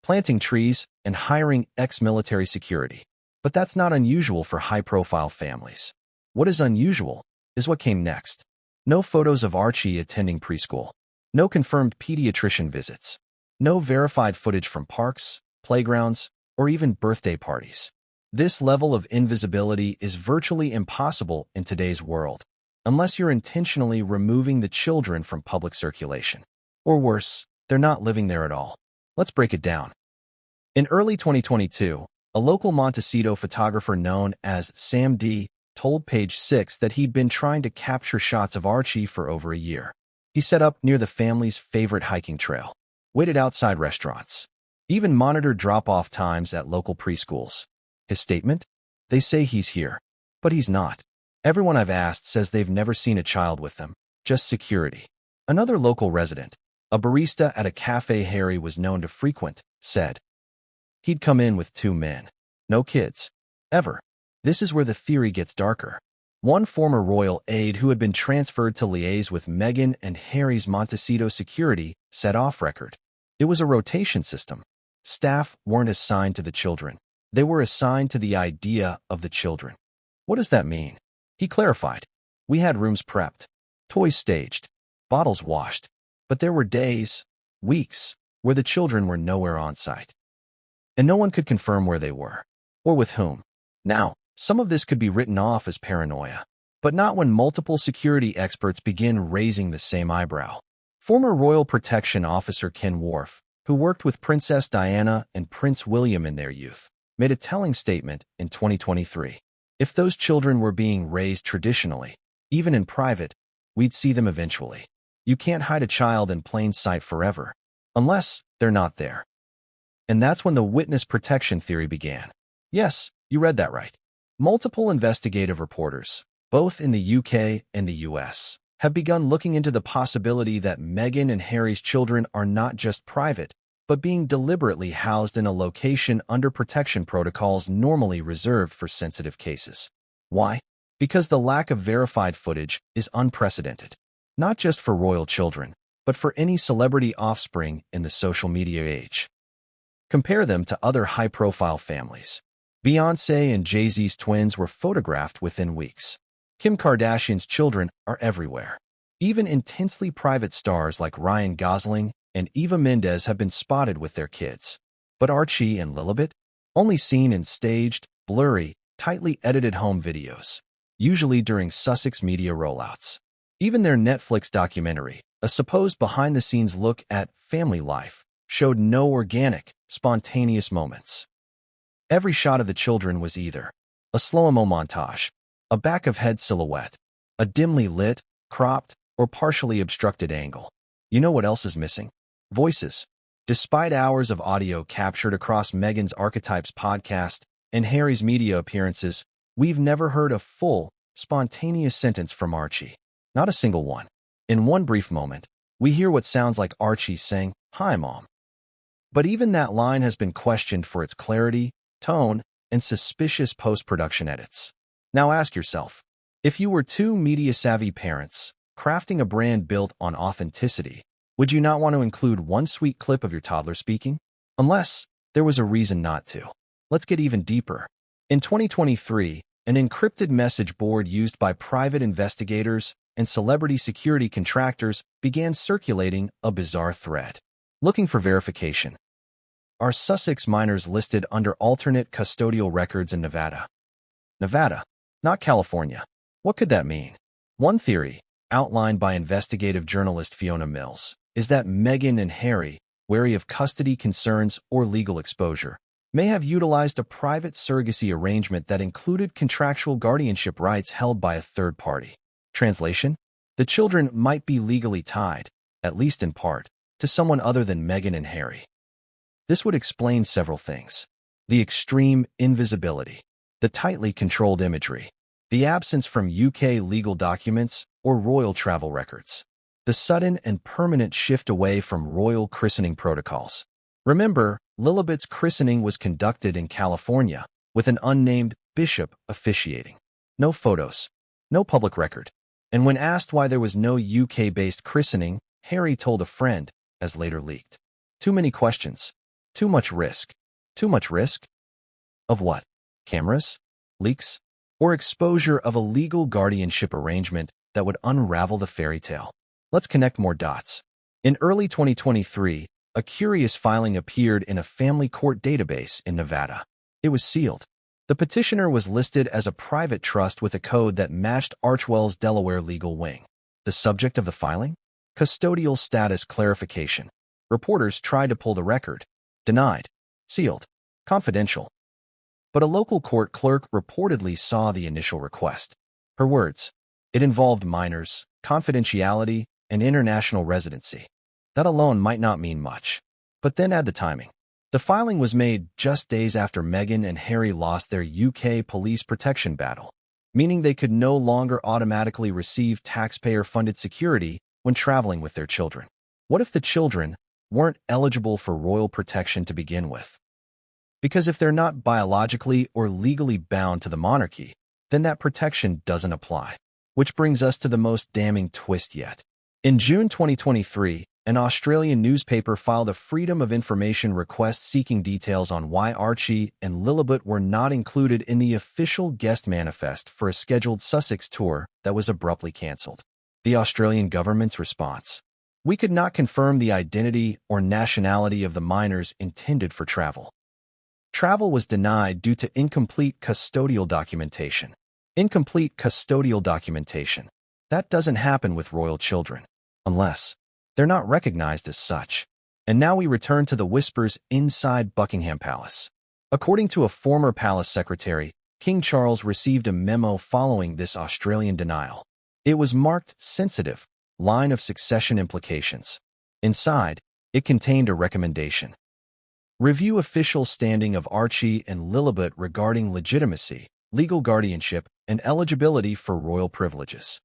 [SPEAKER 1] planting trees and hiring ex-military security. But that's not unusual for high-profile families. What is unusual is what came next. No photos of Archie attending preschool. No confirmed pediatrician visits. No verified footage from parks, playgrounds, or even birthday parties. This level of invisibility is virtually impossible in today's world, unless you're intentionally removing the children from public circulation. Or worse, they're not living there at all. Let's break it down. In early 2022, a local Montecito photographer known as Sam D told Page 6 that he'd been trying to capture shots of Archie for over a year. He set up near the family's favorite hiking trail, waited outside restaurants, even monitored drop-off times at local preschools. His statement? They say he's here, but he's not. Everyone I've asked says they've never seen a child with them, just security. Another local resident, a barista at a cafe Harry was known to frequent, said he'd come in with 2 men. No kids. Ever. This is where the theory gets darker. One former royal aide who had been transferred to liaise with Meghan and Harry's Montecito security said off record. It was a rotation system. Staff weren't assigned to the children. They were assigned to the idea of the children. What does that mean? He clarified. We had rooms prepped, toys staged, bottles washed, but there were days, weeks, where the children were nowhere on site. And no one could confirm where they were, or with whom. Now, some of this could be written off as paranoia, but not when multiple security experts begin raising the same eyebrow. Former Royal Protection Officer Ken Worf, who worked with Princess Diana and Prince William in their youth, made a telling statement in 2023. If those children were being raised traditionally, even in private, we'd see them eventually. You can't hide a child in plain sight forever, unless they're not there. And that's when the witness protection theory began. Yes, you read that right. Multiple investigative reporters, both in the UK and the US, have begun looking into the possibility that Meghan and Harry's children are not just private, but being deliberately housed in a location under protection protocols normally reserved for sensitive cases. Why? Because the lack of verified footage is unprecedented, not just for royal children, but for any celebrity offspring in the social media age. Compare them to other high-profile families. Beyoncé and Jay-Z's twins were photographed within weeks. Kim Kardashian's children are everywhere. Even intensely private stars like Ryan Gosling and Eva Mendes have been spotted with their kids. But Archie and Lillibet? Only seen in staged, blurry, tightly edited home videos, usually during Sussex media rollouts. Even their Netflix documentary, a supposed behind-the-scenes look at family life, showed no organic, spontaneous moments. Every shot of the children was either a slow-mo montage, a back-of-head silhouette, a dimly lit, cropped, or partially obstructed angle. You know what else is missing? Voices. Despite hours of audio captured across Meghan's Archetypes podcast and Harry's media appearances, we've never heard a full, spontaneous sentence from Archie. Not a single one. In one brief moment, we hear what sounds like Archie saying, "Hi, Mom." But even that line has been questioned for its clarity, tone, and suspicious post-production edits. Now ask yourself, if you were 2 media-savvy parents crafting a brand built on authenticity, would you not want to include one sweet clip of your toddler speaking? Unless there was a reason not to. Let's get even deeper. In 2023, an encrypted message board used by private investigators and celebrity security contractors began circulating a bizarre thread. Looking for verification. Are Sussex minors listed under alternate custodial records in Nevada? Nevada, not California. What could that mean? One theory, outlined by investigative journalist Fiona Mills, is that Meghan and Harry, wary of custody concerns or legal exposure, may have utilized a private surrogacy arrangement that included contractual guardianship rights held by a third party. Translation? The children might be legally tied, at least in part, to someone other than Meghan and Harry. This would explain several things. The extreme invisibility, the tightly controlled imagery, the absence from UK legal documents or royal travel records, the sudden and permanent shift away from royal christening protocols. Remember, Lillibet's christening was conducted in California, with an unnamed bishop officiating. No photos, no public record. And when asked why there was no UK-based christening, Harry told a friend, as later leaked. Too many questions. Too much risk. Too much risk? Of what? Cameras? Leaks? Or exposure of a legal guardianship arrangement that would unravel the fairy tale? Let's connect more dots. In early 2023, a curious filing appeared in a family court database in Nevada. It was sealed. The petitioner was listed as a private trust with a code that matched Archwell's Delaware legal wing. The subject of the filing? Custodial status clarification. Reporters tried to pull the record. Denied. Sealed. Confidential. But a local court clerk reportedly saw the initial request. Her words: it involved minors, confidentiality, and international residency. That alone might not mean much. But then add the timing. The filing was made just days after Meghan and Harry lost their UK police protection battle. meaning they could no longer automatically receive taxpayer-funded security when traveling with their children. What if the children weren't eligible for royal protection to begin with? Because if they're not biologically or legally bound to the monarchy, then that protection doesn't apply. Which brings us to the most damning twist yet. In June 2023, an Australian newspaper filed a Freedom of Information request seeking details on why Archie and Lillibet were not included in the official guest manifest for a scheduled Sussex tour that was abruptly cancelled. The Australian government's response: we could not confirm the identity or nationality of the minors intended for travel. Travel was denied due to incomplete custodial documentation. Incomplete custodial documentation. That doesn't happen with royal children, unless they're not recognized as such. And now we return to the whispers inside Buckingham Palace. According to a former palace secretary, King Charles received a memo following this Australian denial. It was marked sensitive, line of succession implications. Inside, it contained a recommendation. Review official standing of Archie and Lillibet regarding legitimacy, legal guardianship, and eligibility for royal privileges.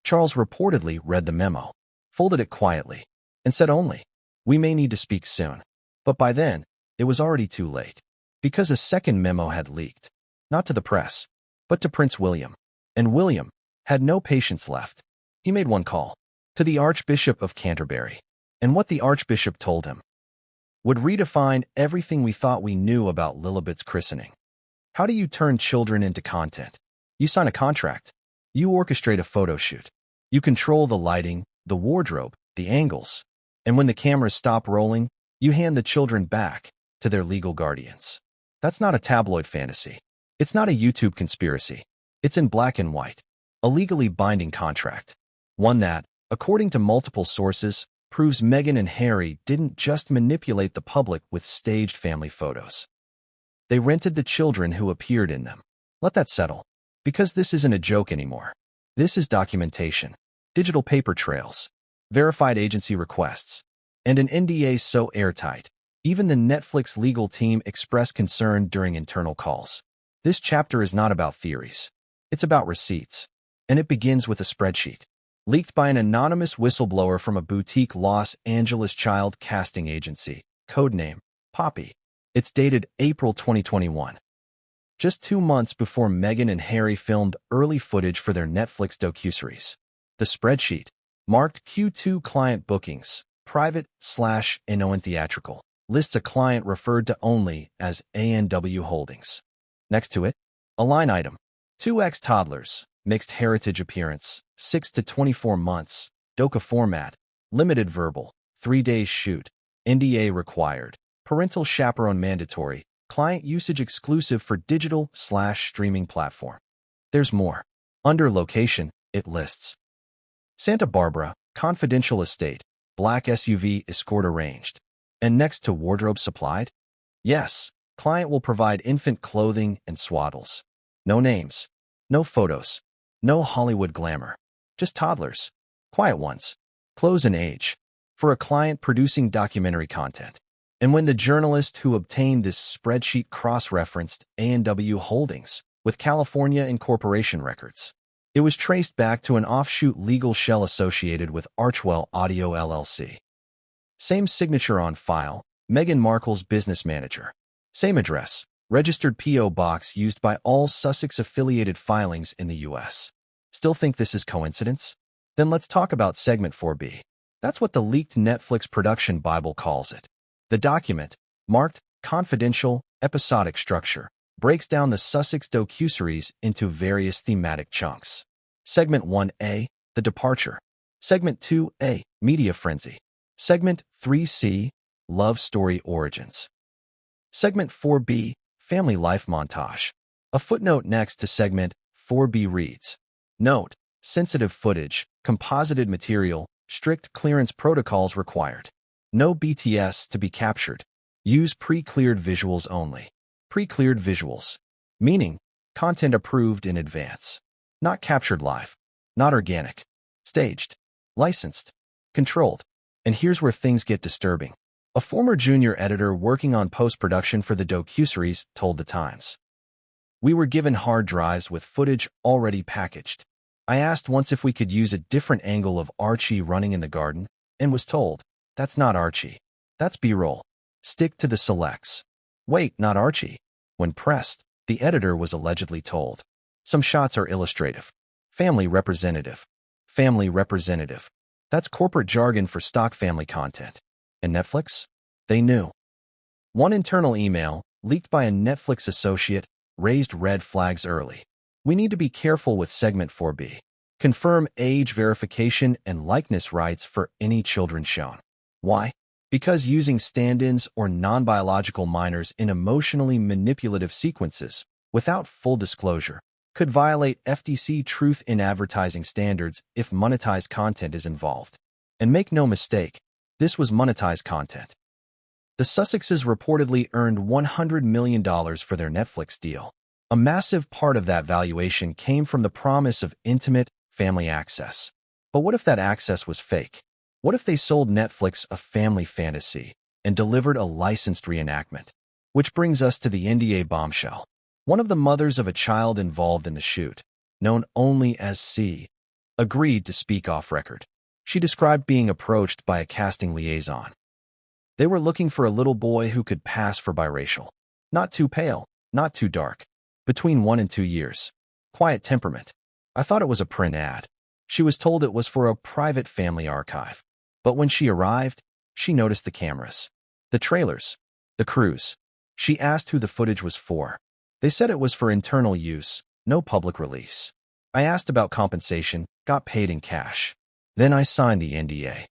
[SPEAKER 1] Charles reportedly read the memo, folded it quietly, and said only, "We may need to speak soon." But by then, it was already too late, because a second memo had leaked, not to the press, but to Prince William. And William had no patience left. He made one call to the Archbishop of Canterbury, and what the Archbishop told him would redefine everything we thought we knew about Lillibet's christening. How do you turn children into content? You sign a contract. You orchestrate a photo shoot. You control the lighting, the wardrobe, the angles. And when the cameras stop rolling, you hand the children back to their legal guardians. That's not a tabloid fantasy. It's not a YouTube conspiracy. It's in black and white. A legally binding contract. One that, according to multiple sources, proves Meghan and Harry didn't just manipulate the public with staged family photos. They rented the children who appeared in them. Let that settle. Because this isn't a joke anymore. This is documentation, digital paper trails, verified agency requests, and an NDA so airtight, even the Netflix legal team expressed concern during internal calls. This chapter is not about theories. It's about receipts. And it begins with a spreadsheet, leaked by an anonymous whistleblower from a boutique Los Angeles child casting agency, codename Poppy. It's dated April 2021. Just 2 months before Meghan and Harry filmed early footage for their Netflix docuseries. The spreadsheet, marked Q2 client bookings, private/NO and theatrical, lists a client referred to only as ANW Holdings. Next to it, a line item, 2X toddlers, mixed heritage appearance, 6 to 24 months, DOCA format, limited verbal, 3 days shoot, NDA required, parental chaperone mandatory, client usage exclusive for digital/streaming platform. There's more. Under location, it lists Santa Barbara, confidential estate, black SUV escort arranged. And next to wardrobe supplied? Yes, client will provide infant clothing and swaddles. No names, no photos, no Hollywood glamour. Just toddlers, quiet ones, clothes and age, for a client producing documentary content. And when the journalist who obtained this spreadsheet cross-referenced ANW Holdings with California Incorporation records, it was traced back to an offshoot legal shell associated with Archwell Audio LLC. Same signature on file, Meghan Markle's business manager. Same address, registered P.O. box used by all Sussex-affiliated filings in the U.S. Still think this is coincidence? Then let's talk about Segment 4B. That's what the leaked Netflix production Bible calls it. The document, marked confidential, episodic structure, breaks down the Sussex docuseries into various thematic chunks. Segment 1A, The Departure. Segment 2A, Media Frenzy. Segment 3C, Love Story Origins. Segment 4B, Family Life Montage. A footnote next to Segment 4B reads, Note, sensitive footage, composited material, strict clearance protocols required. No BTS to be captured. Use pre-cleared visuals only. Pre-cleared visuals, meaning content approved in advance. Not captured live. Not organic. Staged. Licensed. Controlled. And here's where things get disturbing. A former junior editor working on post-production for the docuseries told The Times. We were given hard drives with footage already packaged. I asked once if we could use a different angle of Archie running in the garden, and was told, "That's not Archie. That's B-roll. Stick to the selects." Wait, not Archie. When pressed, the editor was allegedly told, "Some shots are illustrative. Family representative. Family representative. That's corporate jargon for stock family content." And Netflix? They knew. One internal email, leaked by a Netflix associate, raised red flags early. "We need to be careful with segment 4B. Confirm age verification and likeness rights for any children shown." Why? Because using stand-ins or non-biological minors in emotionally manipulative sequences, without full disclosure, could violate FTC truth in advertising standards if monetized content is involved. And make no mistake, this was monetized content. The Sussexes reportedly earned $100 million for their Netflix deal. A massive part of that valuation came from the promise of intimate family access. But what if that access was fake? What if they sold Netflix a family fantasy and delivered a licensed reenactment? Which brings us to the NDA bombshell. One of the mothers of a child involved in the shoot, known only as C, agreed to speak off record. She described being approached by a casting liaison. They were looking for a little boy who could pass for biracial. Not too pale, not too dark. Between 1 and 2 years. Quiet temperament. I thought it was a print ad. She was told it was for a private family archive. But when she arrived, she noticed the cameras, the trailers, the crews. She asked who the footage was for. They said it was for internal use, no public release. I asked about compensation, got paid in cash. Then I signed the NDA.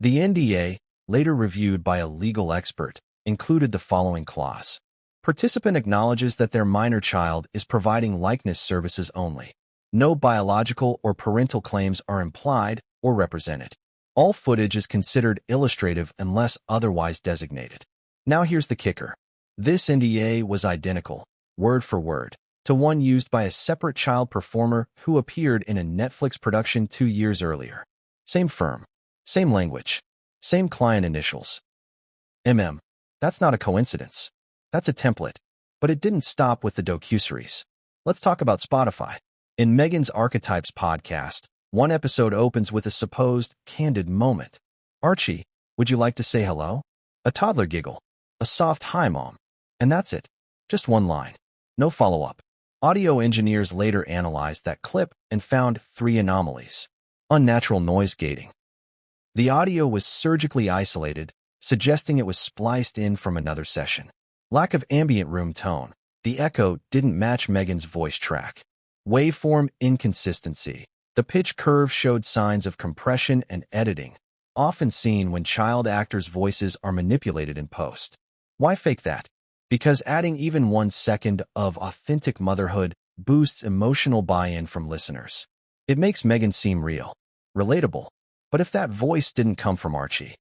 [SPEAKER 1] The NDA, later reviewed by a legal expert, included the following clause. Participant acknowledges that their minor child is providing likeness services only. No biological or parental claims are implied or represented. All footage is considered illustrative unless otherwise designated. Now here's the kicker. This NDA was identical, word for word, to one used by a separate child performer who appeared in a Netflix production 2 years earlier. Same firm, same language, same client initials. That's not a coincidence. That's a template. But it didn't stop with the docuseries. Let's talk about Spotify. In Meghan's Archetypes podcast, one episode opens with a supposed candid moment. "Archie, would you like to say hello?" A toddler giggle. A soft "Hi, Mom." And that's it. Just one line. No follow-up. Audio engineers later analyzed that clip and found 3 anomalies. Unnatural noise gating. The audio was surgically isolated, suggesting it was spliced in from another session. Lack of ambient room tone. The echo didn't match Meghan's voice track. Waveform inconsistency. The pitch curve showed signs of compression and editing, often seen when child actors' voices are manipulated in post. Why fake that? Because adding even 1 second of authentic motherhood boosts emotional buy-in from listeners. It makes Meghan seem real, relatable. But if that voice didn't come from Archie,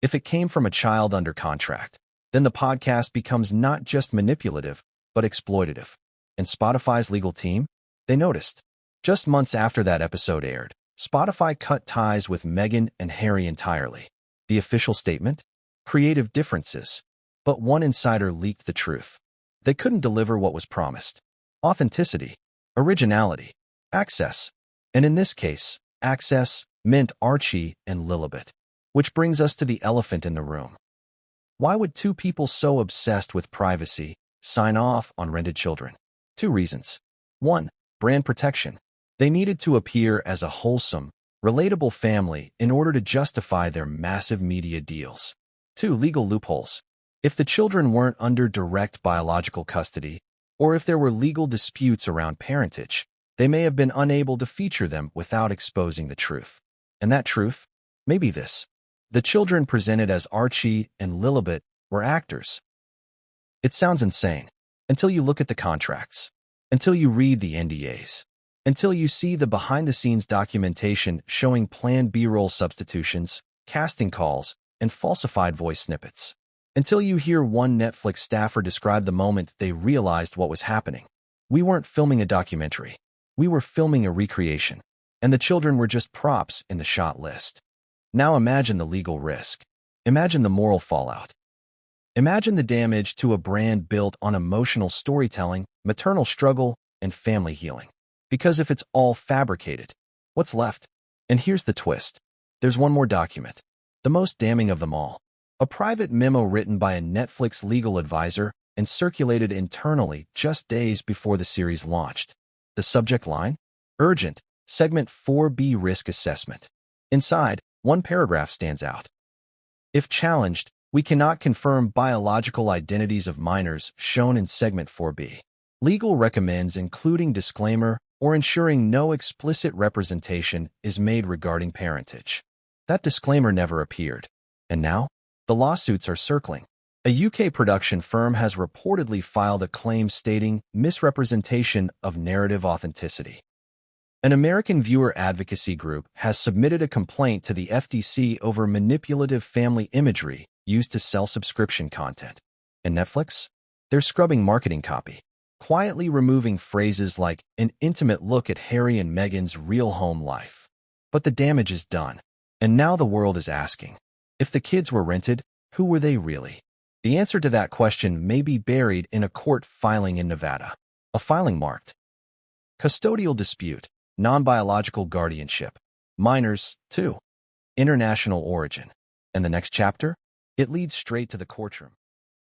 [SPEAKER 1] if it came from a child under contract, then the podcast becomes not just manipulative, but exploitative. And Spotify's legal team? They noticed. Just months after that episode aired, Spotify cut ties with Meghan and Harry entirely. The official statement? Creative differences. But one insider leaked the truth. They couldn't deliver what was promised. Authenticity, originality, access. And in this case, access meant Archie and Lillibet. Which brings us to the elephant in the room. Why would 2 people so obsessed with privacy sign off on rented children? 2 reasons. 1. Brand protection. They needed to appear as a wholesome, relatable family in order to justify their massive media deals. 2. Legal loopholes. If the children weren't under direct biological custody, or if there were legal disputes around parentage, they may have been unable to feature them without exposing the truth. And that truth? Maybe this. The children presented as Archie and Lillibet were actors. It sounds insane, until you look at the contracts, until you read the NDAs, until you see the behind-the-scenes documentation showing planned B-roll substitutions, casting calls, and falsified voice snippets, until you hear one Netflix staffer describe the moment they realized what was happening. We weren't filming a documentary. We were filming a recreation, and the children were just props in the shot list. Now imagine the legal risk. Imagine the moral fallout. Imagine the damage to a brand built on emotional storytelling, maternal struggle, and family healing. Because if it's all fabricated, what's left? And here's the twist. There's one more document, the most damning of them all. A private memo written by a Netflix legal advisor and circulated internally just days before the series launched. The subject line? Urgent, Segment 4B Risk Assessment. Inside, one paragraph stands out. If challenged, we cannot confirm biological identities of minors shown in Segment 4B. Legal recommends including disclaimer or ensuring no explicit representation is made regarding parentage. That disclaimer never appeared. And now, the lawsuits are circling. A UK production firm has reportedly filed a claim stating misrepresentation of narrative authenticity. An American viewer advocacy group has submitted a complaint to the FTC over manipulative family imagery used to sell subscription content. And Netflix? They're scrubbing marketing copy, quietly removing phrases like an intimate look at Harry and Meghan's real home life. But the damage is done. And now the world is asking, if the kids were rented, who were they really? The answer to that question may be buried in a court filing in Nevada. A filing marked custodial dispute, non-biological guardianship, minors, too, international origin. And the next chapter? It leads straight to the courtroom.